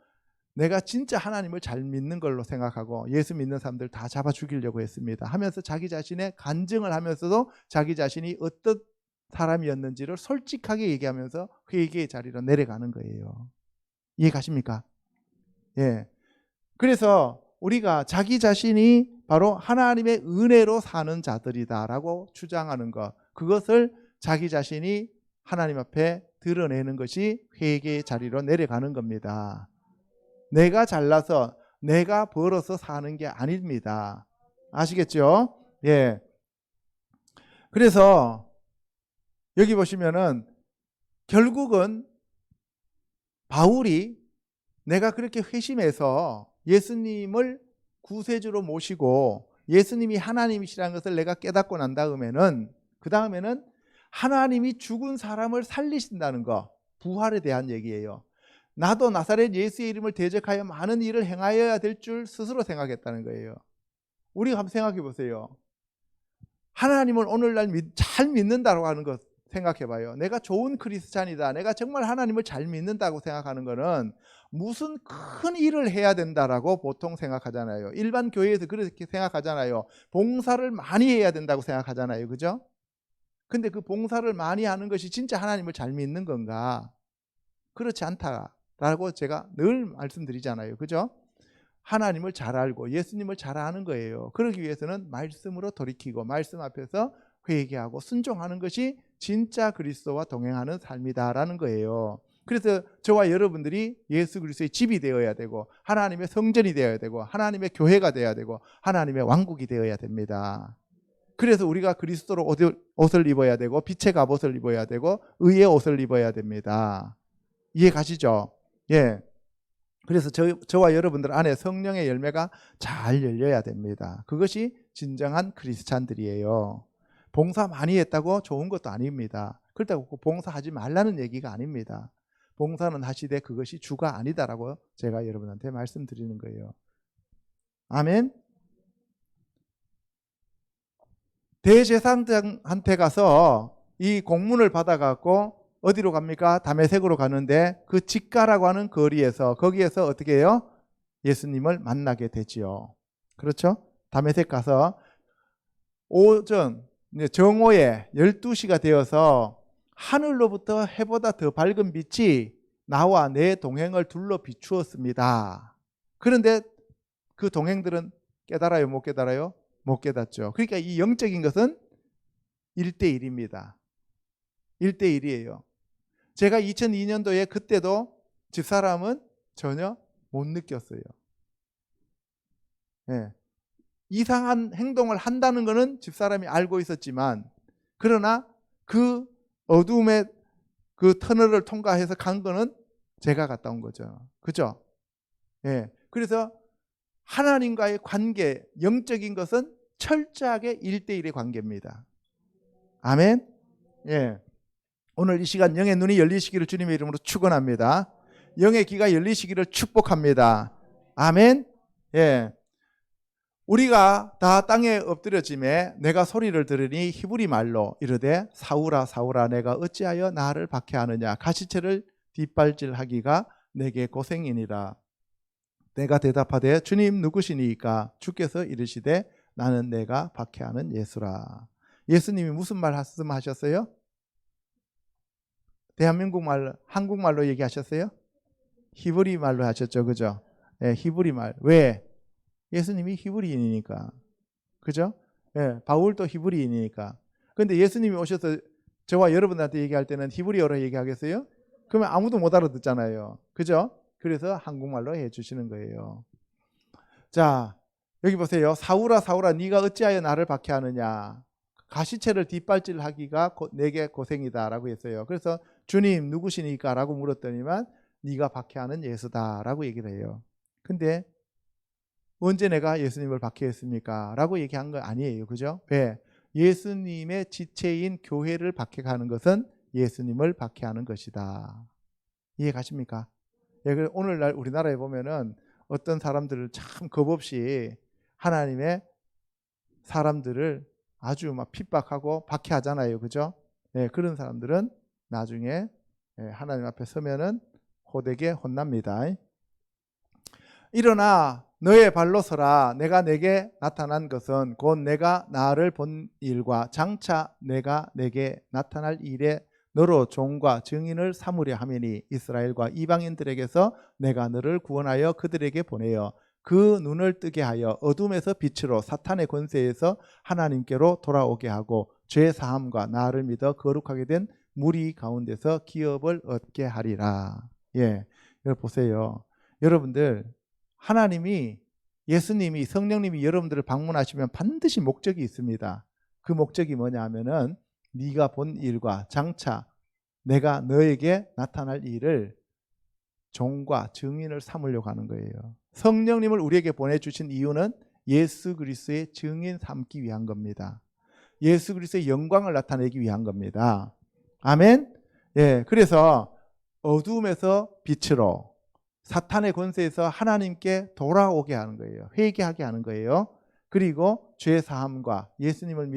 내가 진짜 하나님을 잘 믿는 걸로 생각하고 예수 믿는 사람들 다 잡아 죽이려고 했습니다. 하면서 자기 자신의 간증을 하면서도 자기 자신이 어떤 사람이었는지를 솔직하게 얘기하면서 회개의 자리로 내려가는 거예요. 이해 가십니까? 예. 그래서 우리가 자기 자신이 바로 하나님의 은혜로 사는 자들이다라고 주장하는 것, 그것을 자기 자신이 하나님 앞에 드러내는 것이 회개의 자리로 내려가는 겁니다. 내가 잘나서 내가 벌어서 사는 게 아닙니다. 아시겠죠? 예. 그래서 여기 보시면은 결국은 바울이 내가 그렇게 회심해서 예수님을 구세주로 모시고 예수님이 하나님이시라는 것을 내가 깨닫고 난 다음에는, 그 다음에는 하나님이 죽은 사람을 살리신다는 거, 부활에 대한 얘기예요. 나도 나사렛 예수의 이름을 대적하여 많은 일을 행하여야 될 줄 스스로 생각했다는 거예요. 우리가 한번 생각해 보세요. 하나님을 오늘날 잘 믿는다고 하는 것 생각해 봐요. 내가 좋은 크리스찬이다, 내가 정말 하나님을 잘 믿는다고 생각하는 것은 무슨 큰 일을 해야 된다라고 보통 생각하잖아요. 일반 교회에서 그렇게 생각하잖아요. 봉사를 많이 해야 된다고 생각하잖아요. 그죠? 근데 그 봉사를 많이 하는 것이 진짜 하나님을 잘 믿는 건가? 그렇지 않다라고 제가 늘 말씀드리잖아요. 그죠? 하나님을 잘 알고 예수님을 잘 아는 거예요. 그러기 위해서는 말씀으로 돌이키고 말씀 앞에서 회개하고 순종하는 것이 진짜 그리스도와 동행하는 삶이다라는 거예요. 그래서 저와 여러분들이 예수 그리스도의 집이 되어야 되고 하나님의 성전이 되어야 되고 하나님의 교회가 되어야 되고 하나님의 왕국이 되어야 됩니다. 그래서 우리가 그리스도로 옷을 입어야 되고 빛의 갑옷을 입어야 되고 의의 옷을 입어야 됩니다. 이해 가시죠? 예. 그래서 저와 여러분들 안에 성령의 열매가 잘 열려야 됩니다. 그것이 진정한 크리스찬들이에요. 봉사 많이 했다고 좋은 것도 아닙니다. 그렇다고 봉사하지 말라는 얘기가 아닙니다. 봉사는 하시되 그것이 주가 아니다라고 제가 여러분한테 말씀드리는 거예요. 아멘. 대제사장한테 가서 이 공문을 받아갖고 어디로 갑니까? 다메섹으로 가는데 그 직가라고 하는 거리에서, 거기에서 어떻게 해요? 예수님을 만나게 되지요. 그렇죠? 다메섹 가서 오전 정오에 12시가 되어서 하늘로부터 해보다 더 밝은 빛이 나와 내 동행을 둘러 비추었습니다. 그런데 그 동행들은 깨달아요? 못 깨달아요? 못 깨닫죠. 그러니까 이 영적인 것은 1대1입니다. 1대1이에요. 제가 2002년도에 그때도 집사람은 전혀 못 느꼈어요. 예. 이상한 행동을 한다는 것은 집사람이 알고 있었지만, 그러나 그 어둠의 그 터널을 통과해서 간 거는 제가 갔다 온 거죠. 그죠? 예. 그래서 하나님과의 관계, 영적인 것은 철저하게 1대1의 관계입니다. 아멘. 예. 오늘 이 시간 영의 눈이 열리시기를 주님의 이름으로 축원합니다. 영의 귀가 열리시기를 축복합니다. 아멘. 예. 우리가 다 땅에 엎드려짐에 내가 소리를 들으니 히브리 말로 이르되 사울아 사울아 내가 어찌하여 나를 박해하느냐, 가시체를 뒷발질하기가 내게 고생이니라. 내가 대답하되 주님 누구시니까? 주께서 이르시되 나는 내가 박해하는 예수라. 예수님이 무슨 말 말씀하셨어요? 대한민국 말로, 한국말로 얘기하셨어요? 히브리 말로 하셨죠. 그죠? 예, 히브리 말. 왜? 예수님이 히브리인이니까. 그죠? 예, 바울도 히브리인이니까. 그런데 예수님이 오셔서 저와 여러분한테 얘기할 때는 히브리어로 얘기하겠어요? 그러면 아무도 못 알아듣잖아요. 그죠? 그래서 한국말로 해주시는 거예요. 자, 여기 보세요. 사울아 사울아 네가 어찌하여 나를 박해하느냐, 가시체를 뒷발질하기가 내게 고생이다 라고 했어요. 그래서 주님 누구시니까 라고 물었더니만 네가 박해하는 예수다 라고 얘기를 해요. 근데 언제 내가 예수님을 박해했습니까? 라고 얘기한 거 아니에요. 그죠? 왜? 예수님의 지체인 교회를 박해하는 것은 예수님을 박해하는 것이다. 이해 가십니까? 예, 오늘날 우리나라에 보면은 어떤 사람들을 참 겁없이 하나님의 사람들을 아주 막 핍박하고 박해하잖아요. 그죠? 예, 그런 사람들은 나중에 하나님 앞에 서면은 호되게 혼납니다. 일어나 너의 발로 서라. 내가 내게 나타난 것은 곧 내가 나를 본 일과 장차 내가 내게 나타날 일에 너로 종과 증인을 삼으려 함이니 이스라엘과 이방인들에게서 내가 너를 구원하여 그들에게 보내어 그 눈을 뜨게 하여 어둠에서 빛으로 사탄의 권세에서 하나님께로 돌아오게 하고 죄 사함과 나를 믿어 거룩하게 된 무리 가운데서 기업을 얻게 하리라. 예, 여러분 보세요. 여러분들 하나님이 예수님이 성령님이 여러분들을 방문하시면 반드시 목적이 있습니다. 그 목적이 뭐냐 하면은 네가 본 일과 장차 내가 너에게 나타날 일을 종과 증인을 삼으려고 하는 거예요. 성령님을 우리에게 보내주신 이유는 예수 그리스도의 증인 삼기 위한 겁니다. 예수 그리스도의 영광을 나타내기 위한 겁니다. 아멘. 예, 그래서 어두움에서 빛으로 사탄의 권세에서 하나님께 돌아오게 하는 거예요. 회개하게 하는 거예요. 그리고 죄 사함과 예수님을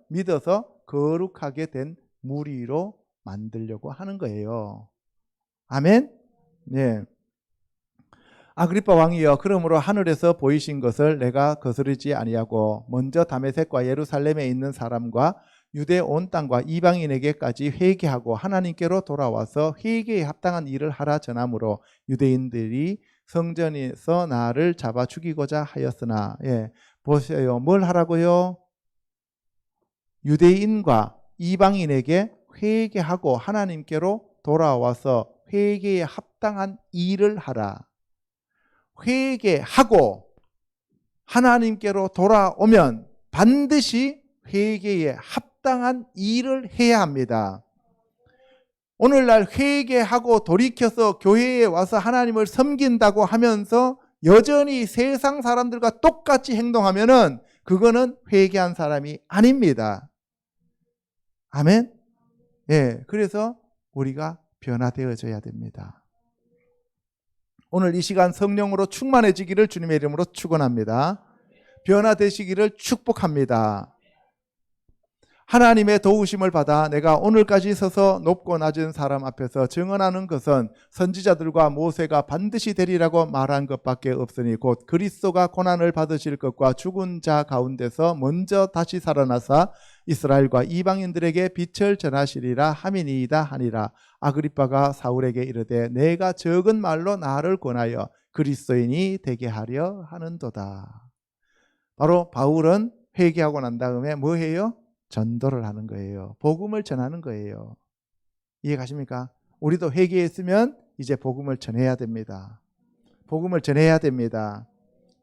믿어서 거룩하게 된 무리로 만들려고 하는 거예요. 아멘. 네. 아그리빠 왕이여, 그러므로 하늘에서 보이신 것을 내가 거스르지 아니하고 먼저 다메섹과 예루살렘에 있는 사람과 유대 온 땅과 이방인에게까지 회개하고 하나님께로 돌아와서 회개에 합당한 일을 하라 전하므로 유대인들이 성전에서 나를 잡아 죽이고자 하였으나, 예, 보세요. 뭘 하라고요? 유대인과 이방인에게 회개하고 하나님께로 돌아와서 회개에 합당한 일을 하라. 회개하고 하나님께로 돌아오면 반드시 회개에 합당한 일을 해야 합니다. 오늘날 회개하고 돌이켜서 교회에 와서 하나님을 섬긴다고 하면서 여전히 세상 사람들과 똑같이 행동하면은 그거는 회개한 사람이 아닙니다. 아멘. 예, 그래서 우리가 변화되어져야 됩니다. 오늘 이 시간 성령으로 충만해지기를 주님의 이름으로 축원합니다. 변화되시기를 축복합니다. 하나님의 도우심을 받아 내가 오늘까지 서서 높고 낮은 사람 앞에서 증언하는 것은 선지자들과 모세가 반드시 되리라고 말한 것밖에 없으니 곧 그리스도가 고난을 받으실 것과 죽은 자 가운데서 먼저 다시 살아나사 이스라엘과 이방인들에게 빛을 전하시리라 함이니이다 하니라. 아그리빠가 사울에게 이르되 내가 적은 말로 나를 권하여 그리스도인이 되게 하려 하는도다. 바로 바울은 회개하고 난 다음에 뭐 해요? 전도를 하는 거예요. 복음을 전하는 거예요. 이해 가십니까? 우리도 회개했으면 이제 복음을 전해야 됩니다. 복음을 전해야 됩니다.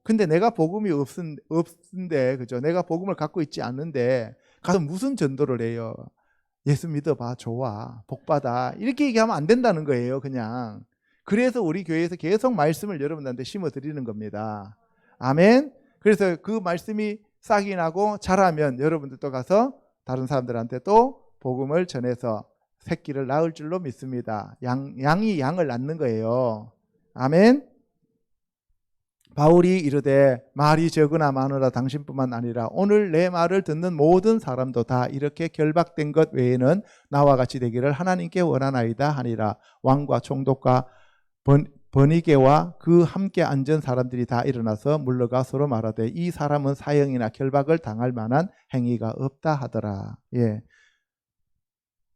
근데 내가 복음이 없는데, 그죠? 내가 복음을 갖고 있지 않는데 가서 무슨 전도를 해요? 예수 믿어봐, 좋아, 복받아, 이렇게 얘기하면 안 된다는 거예요. 그냥. 그래서 우리 교회에서 계속 말씀을 여러분들한테 심어드리는 겁니다. 아멘. 그래서 그 말씀이 싹이 나고 자라면 여러분들도 가서 다른 사람들한테 또 복음을 전해서 새끼를 낳을 줄로 믿습니다. 양이 양을 낳는 거예요. 아멘. 바울이 이르되 말이 적으나 많으라 당신뿐만 아니라 오늘 내 말을 듣는 모든 사람도 다 이렇게 결박된 것 외에는 나와 같이 되기를 하나님께 원하나이다 하니라. 왕과 총독과 버니게와 그 함께 앉은 사람들이 다 일어나서 물러가 서로 말하되 이 사람은 사형이나 결박을 당할 만한 행위가 없다 하더라. 예.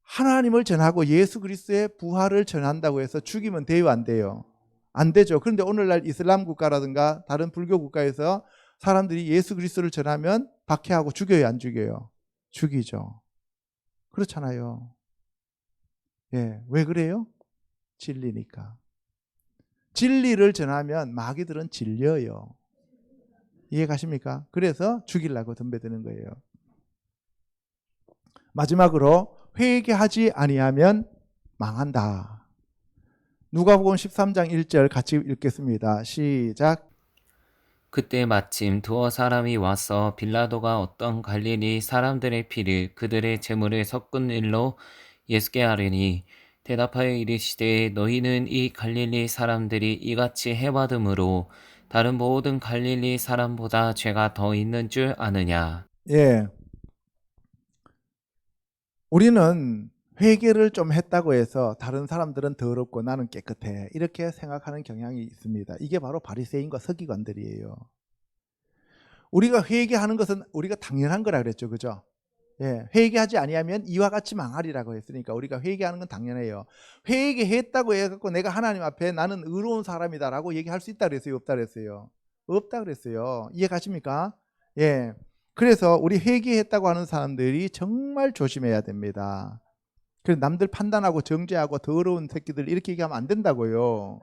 하나님을 전하고 예수 그리스도의 부활을 전한다고 해서 죽이면 돼요, 안 돼요? 안 되죠. 그런데 오늘날 이슬람 국가라든가 다른 불교 국가에서 사람들이 예수 그리스도를 전하면 박해하고 죽여요, 안 죽여요? 죽이죠. 그렇잖아요. 예. 왜 그래요? 진리니까. 진리를 전하면 마귀들은 질려요. 이해 가십니까? 그래서 죽이려고 덤벼드는 거예요. 마지막으로 회개하지 아니하면 망한다. 누가복음 13장 1절 같이 읽겠습니다. 시작. 그때 마침 두어 사람이 와서 빌라도가 어떤 갈릴리 사람들의 피를 그들의 제물을 섞은 일로 예수께 하려니 대답하여 이르시되 너희는 이 갈릴리 사람들이 이같이 해받음으로 다른 모든 갈릴리 사람보다 죄가 더 있는 줄 아느냐. 예. 우리는 회개를 좀 했다고 해서 다른 사람들은 더럽고 나는 깨끗해, 이렇게 생각하는 경향이 있습니다. 이게 바로 바리새인과 서기관들이에요. 우리가 회개하는 것은 우리가 당연한 거라 그랬죠, 그죠? 예, 회개하지 아니하면 이와 같이 망하리라고 했으니까 우리가 회개하는 건 당연해요. 회개했다고 해갖고 내가 하나님 앞에 나는 의로운 사람이다라고 얘기할 수 있다 그랬어요, 없다 그랬어요? 없다 그랬어요. 이해 가십니까? 예. 그래서 우리 회개했다고 하는 사람들이 정말 조심해야 됩니다. 그래서 남들 판단하고 정죄하고 더러운 새끼들 이렇게 얘기하면 안 된다고요.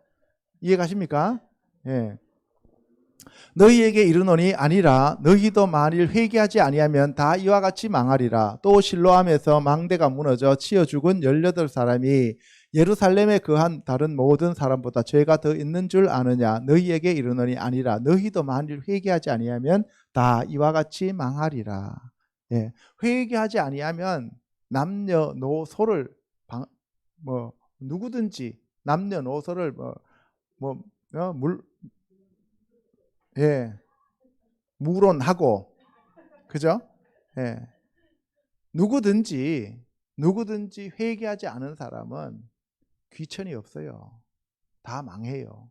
이해 가십니까? 예. 너희에게 이르노니 아니라 너희도 만일 회개하지 아니하면 다 이와 같이 망하리라. 또 실로암에서 망대가 무너져 치어 죽은 18사람이 예루살렘에 거한 다른 모든 사람보다 죄가 더 있는 줄 아느냐. 너희에게 이르노니 아니라 너희도 만일 회개하지 아니하면 다 이와 같이 망하리라. 예. 회개하지 아니하면 남녀노소를 누구든지 남녀노소를 예, 무론하고, 그죠? 예, 누구든지 회개하지 않은 사람은 귀천이 없어요. 다 망해요.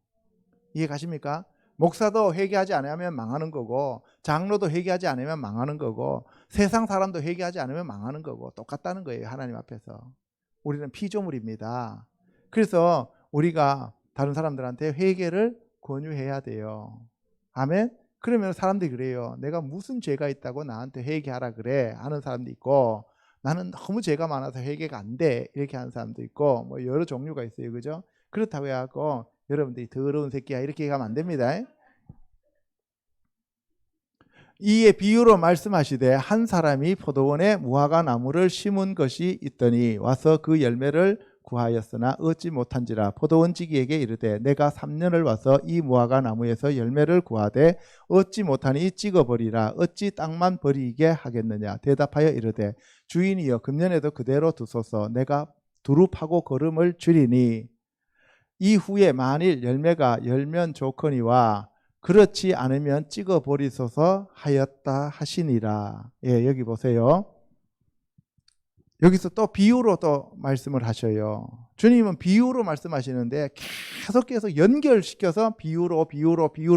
이해 가십니까? 목사도 회개하지 않으면 망하는 거고, 장로도 회개하지 않으면 망하는 거고, 세상 사람도 회개하지 않으면 망하는 거고, 똑같다는 거예요. 하나님 앞에서. 우리는 피조물입니다. 그래서 우리가 다른 사람들한테 회개를 권유해야 돼요. 아멘? 그러면 사람들이 그래요. 내가 무슨 죄가 있다고 나한테 회개하라 그래 하는 사람도 있고, 나는 너무 죄가 많아서 회개가 안 돼 이렇게 하는 사람도 있고, 뭐 여러 종류가 있어요. 그죠? 그렇다고 해갖고 여러분들이 더러운 새끼야 이렇게 얘기하면 안 됩니다. 이에 비유로 말씀하시되 한 사람이 포도원에 무화과 나무를 심은 것이 있더니 와서 그 열매를 구하였으나 얻지 못한지라. 포도원 지기에게 이르되 내가 3년을 와서 이 무화과 나무에서 열매를 구하되 얻지 못하니 찍어버리라. 어찌 땅만 버리게 하겠느냐. 대답하여 이르되 주인이여 금년에도 그대로 두소서. 내가 두릅하고 거름을 줄이니 이후에 만일 열매가 열면 좋거니와 그렇지 않으면 찍어버리소서 하였다 하시니라. 예, 여기 보세요. 여기서 또 비유로 또 말씀을 하셔요. 주님은 비유로 말씀하시는데 계속 연결시켜서 비유로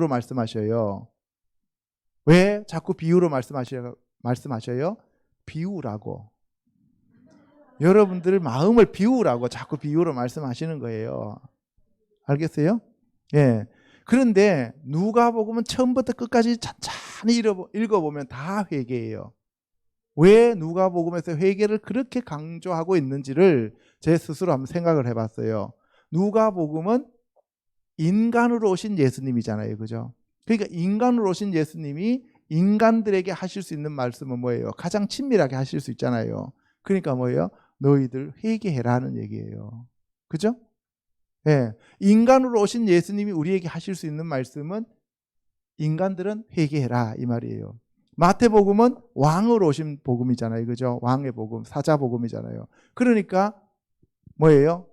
말씀하셔요. 왜 자꾸 비유로 말씀하셔요? 비우라고. 여러분들 마음을 비우라고 자꾸 비유로 말씀하시는 거예요. 알겠어요? 예. 그런데 누가복음은 처음부터 끝까지 찬찬히 읽어보면 다 회개예요. 왜 누가복음에서 회개를 그렇게 강조하고 있는지를 제 스스로 한번 생각을 해봤어요. 누가복음은 인간으로 오신 예수님이잖아요. 그죠? 그러니까 인간으로 오신 예수님이 인간들에게 하실 수 있는 말씀은 뭐예요? 가장 친밀하게 하실 수 있잖아요. 그러니까 뭐예요? 너희들 회개해라는 얘기예요. 그죠? 예. 인간으로 오신 예수님이 우리에게 하실 수 있는 말씀은 인간들은 회개해라 이 말이에요. 마태복음은 왕으로 오신 복음이잖아요. 그죠? 왕의 복음, 사자 복음이잖아요. 그러니까 뭐예요?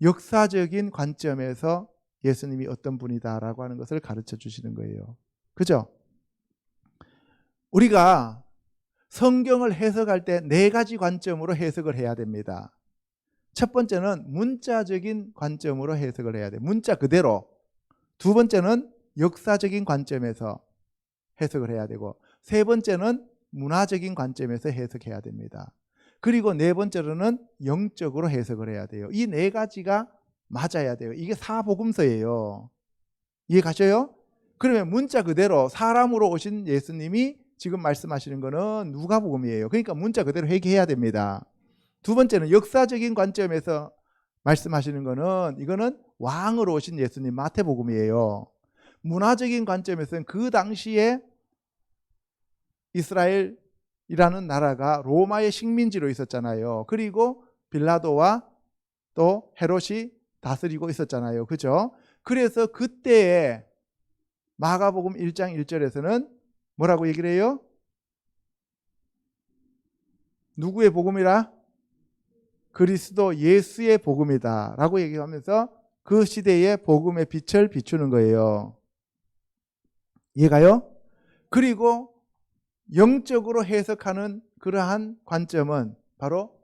역사적인 관점에서 예수님이 어떤 분이다라고 하는 것을 가르쳐 주시는 거예요. 그죠? 우리가 성경을 해석할 때 4가지 관점으로 해석을 해야 됩니다. 첫 번째는 문자적인 관점으로 해석을 해야 돼요. 문자 그대로. 두 번째는 역사적인 관점에서 해석을 해야 되고, 세 번째는 문화적인 관점에서 해석해야 됩니다. 그리고 네 번째로는 영적으로 해석을 해야 돼요. 이 4가지가 맞아야 돼요. 이게 사복음서예요. 이해 가셔요? 그러면 문자 그대로 사람으로 오신 예수님이 지금 말씀하시는 거는 누가복음이에요. 그러니까 문자 그대로 회개해야 됩니다. 두 번째는 역사적인 관점에서 말씀하시는 거는 이거는 왕으로 오신 예수님 마태복음이에요. 문화적인 관점에서는 그 당시에 이스라엘이라는 나라가 로마의 식민지로 있었잖아요. 그리고 빌라도와 또 헤롯이 다스리고 있었잖아요. 그죠? 그래서 그때에 마가복음 1장 1절에서는 뭐라고 얘기를 해요? 누구의 복음이라? 그리스도 예수의 복음이다 라고 얘기하면서 그 시대의 복음의 빛을 비추는 거예요. 이해가요? 그리고 영적으로 해석하는 그러한 관점은 바로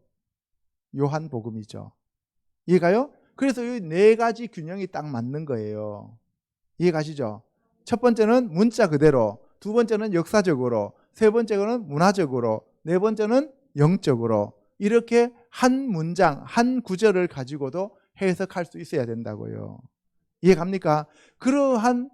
요한복음이죠. 이해가요? 그래서 이 4가지 균형이 딱 맞는 거예요. 이해가시죠? 첫 번째는 문자 그대로, 두 번째는 역사적으로, 세 번째는 문화적으로, 네 번째는 영적으로, 이렇게 한 문장, 한 구절을 가지고도 해석할 수 있어야 된다고요. 이해 갑니까? 그러한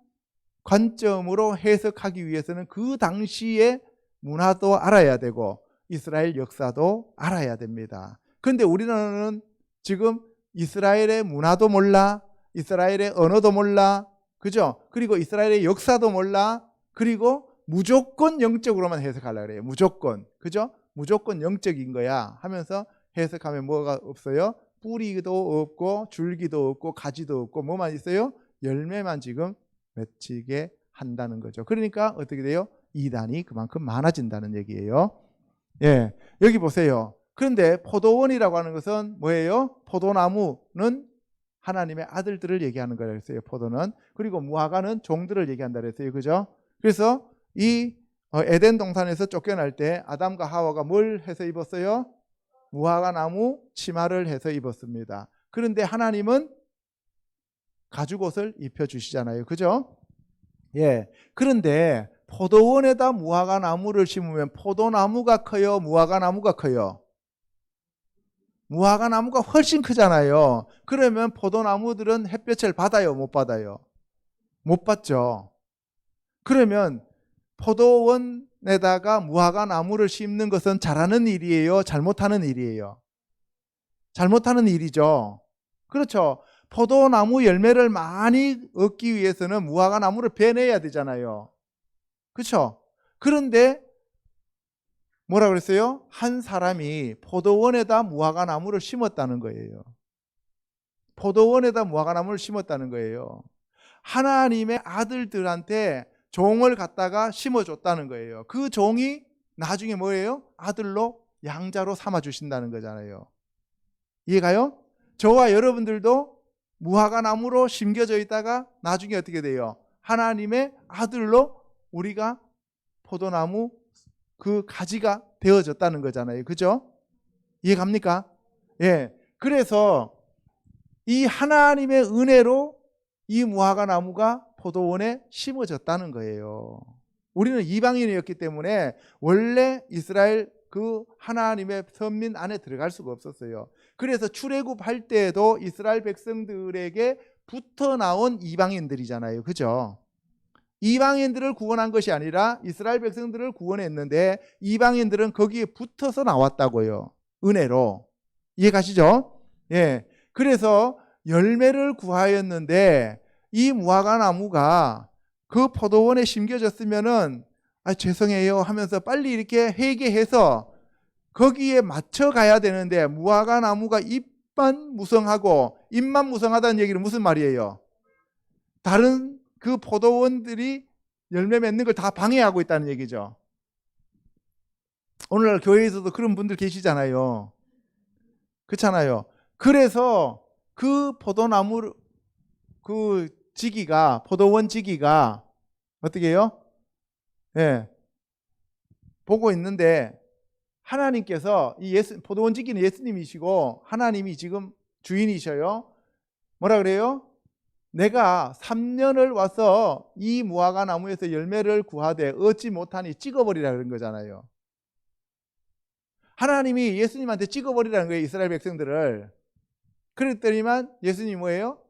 관점으로 해석하기 위해서는 그 당시의 문화도 알아야 되고 이스라엘 역사도 알아야 됩니다. 그런데 우리는 지금 이스라엘의 문화도 몰라, 이스라엘의 언어도 몰라, 그죠? 그리고 이스라엘의 역사도 몰라, 그리고 무조건 영적으로만 해석하려고 그래요. 무조건, 그죠? 무조건 영적인 거야 하면서 해석하면 뭐가 없어요? 뿌리도 없고 줄기도 없고 가지도 없고 뭐만 있어요? 열매만 지금 맺히게 한다는 거죠. 그러니까 어떻게 돼요? 이단이 그만큼 많아진다는 얘기예요. 예, 여기 보세요. 그런데 포도원이라고 하는 것은 뭐예요? 포도나무는 하나님의 아들들을 얘기하는 거라 했어요. 포도는. 그리고 무화과는 종들을 얘기한다 그랬어요. 그죠? 그래서 이 에덴 동산에서 쫓겨날 때 아담과 하와가 뭘 해서 입었어요? 무화과 나무 치마를 해서 입었습니다. 그런데 하나님은 가죽옷을 입혀 주시잖아요. 그죠? 예. 그런데 포도원에다 무화과 나무를 심으면 포도나무가 커요? 무화과 나무가 커요? 무화과 나무가 훨씬 크잖아요. 그러면 포도나무들은 햇볕을 받아요? 못 받아요? 못 받죠. 그러면 포도원에다가 무화과 나무를 심는 것은 잘하는 일이에요? 잘못하는 일이에요? 잘못하는 일이죠. 그렇죠. 포도나무 열매를 많이 얻기 위해서는 무화과 나무를 베내야 되잖아요. 그렇죠. 그런데 뭐라 그랬어요? 한 사람이 포도원에다 무화과 나무를 심었다는 거예요. 포도원에다 무화과 나무를 심었다는 거예요. 하나님의 아들들한테 종을 갖다가 심어줬다는 거예요. 그 종이 나중에 뭐예요? 아들로 양자로 삼아 주신다는 거잖아요. 이해가요? 저와 여러분들도 무화과 나무로 심겨져 있다가 나중에 어떻게 돼요? 하나님의 아들로 우리가 포도나무 그 가지가 되어졌다는 거잖아요. 그죠? 이해갑니까? 예. 그래서 이 하나님의 은혜로 이 무화과 나무가 포도원에 심어졌다는 거예요. 우리는 이방인이었기 때문에 원래 이스라엘 그 하나님의 선민 안에 들어갈 수가 없었어요. 그래서 출애굽할 때에도 이스라엘 백성들에게 붙어 나온 이방인들이잖아요. 그죠? 이방인들을 구원한 것이 아니라 이스라엘 백성들을 구원했는데 이방인들은 거기에 붙어서 나왔다고요. 은혜로. 이해가시죠? 예. 그래서 열매를 구하였는데 이 무화과 나무가 그 포도원에 심겨졌으면은 죄송해요 하면서 빨리 이렇게 회개해서 거기에 맞춰 가야 되는데 무화과 나무가 잎만 무성하고 잎만 무성하다는 얘기는 무슨 말이에요? 다른 그 포도원들이 열매 맺는 걸 다 방해하고 있다는 얘기죠. 오늘날 교회에서도 그런 분들 계시잖아요. 그렇잖아요. 그래서 그 포도나무 그 지기가 포도원 지기가 어떻게 해요? 예. 보고 있는데 하나님께서 이 포도원 지기는 예수님이시고 하나님이 지금 주인이셔요. 뭐라 그래요? 내가 3년을 와서 이 무화과 나무에서 열매를 구하되 얻지 못하니 찍어버리라 그런 거잖아요. 하나님이 예수님한테 찍어버리라는 거예요. 이스라엘 백성들을. 그랬더니만 예수님이 뭐예요?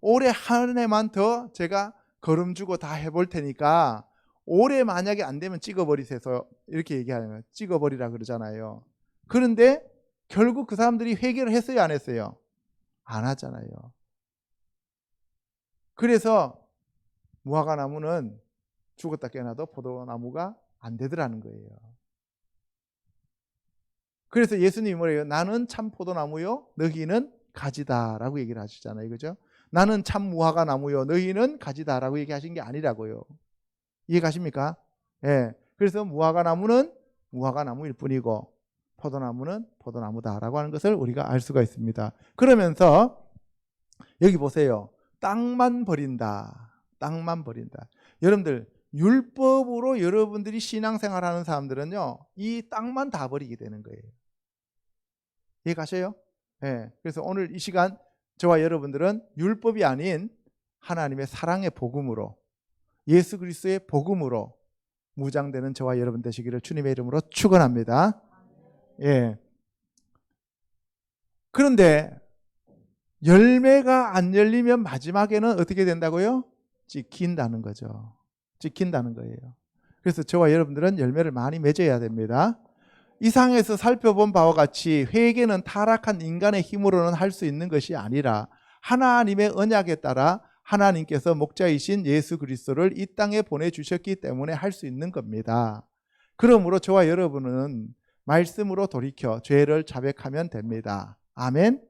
올해 한 해만 더 제가 걸음 주고 다 해볼 테니까 올해 만약에 안 되면 찍어버리세요. 이렇게 얘기하는 거예요. 찍어버리라 그러잖아요. 그런데 결국 그 사람들이 회개를 했어요? 안 했어요? 안 하잖아요. 그래서 무화과 나무는 죽었다 깨어나도 포도나무가 안 되더라는 거예요. 그래서 예수님이 뭐래요? 나는 참 포도나무요 너희는 가지다라고 얘기를 하시잖아요. 그죠? 나는 참 무화과 나무요 너희는 가지다라고 얘기하신 게 아니라고요. 이해가십니까? 예. 그래서 무화과 나무는 무화과 나무일 뿐이고 포도나무는 포도나무다라고 하는 것을 우리가 알 수가 있습니다. 그러면서 여기 보세요. 땅만 버린다. 땅만 버린다. 여러분들 율법으로 여러분들이 신앙생활하는 사람들은요. 이 땅만 다 버리게 되는 거예요. 이해가셔요? 예. 그래서 오늘 이 시간 저와 여러분들은 율법이 아닌 하나님의 사랑의 복음으로 예수 그리스도의 복음으로 무장되는 저와 여러분 되시기를 주님의 이름으로 축원합니다. 예. 그런데 열매가 안 열리면 마지막에는 어떻게 된다고요? 찍힌다는 거죠. 찍힌다는 거예요. 그래서 저와 여러분들은 열매를 많이 맺어야 됩니다. 이상에서 살펴본 바와 같이 회개는 타락한 인간의 힘으로는 할 수 있는 것이 아니라 하나님의 언약에 따라 하나님께서 목자이신 예수 그리스도를 이 땅에 보내주셨기 때문에 할 수 있는 겁니다. 그러므로 저와 여러분은 말씀으로 돌이켜 죄를 자백하면 됩니다. 아멘.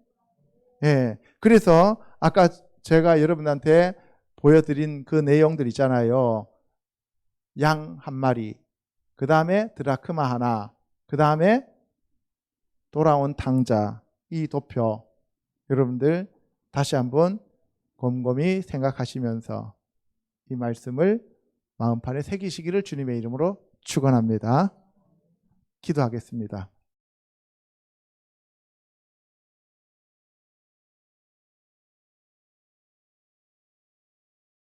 예. 그래서 아까 제가 여러분한테 보여드린 그 내용들 있잖아요. 양 한 마리, 그 다음에 드라크마 하나, 그 다음에 돌아온 탕자, 이 도표. 여러분들 다시 한번 곰곰이 생각하시면서 이 말씀을 마음판에 새기시기를 주님의 이름으로 축원합니다. 기도하겠습니다.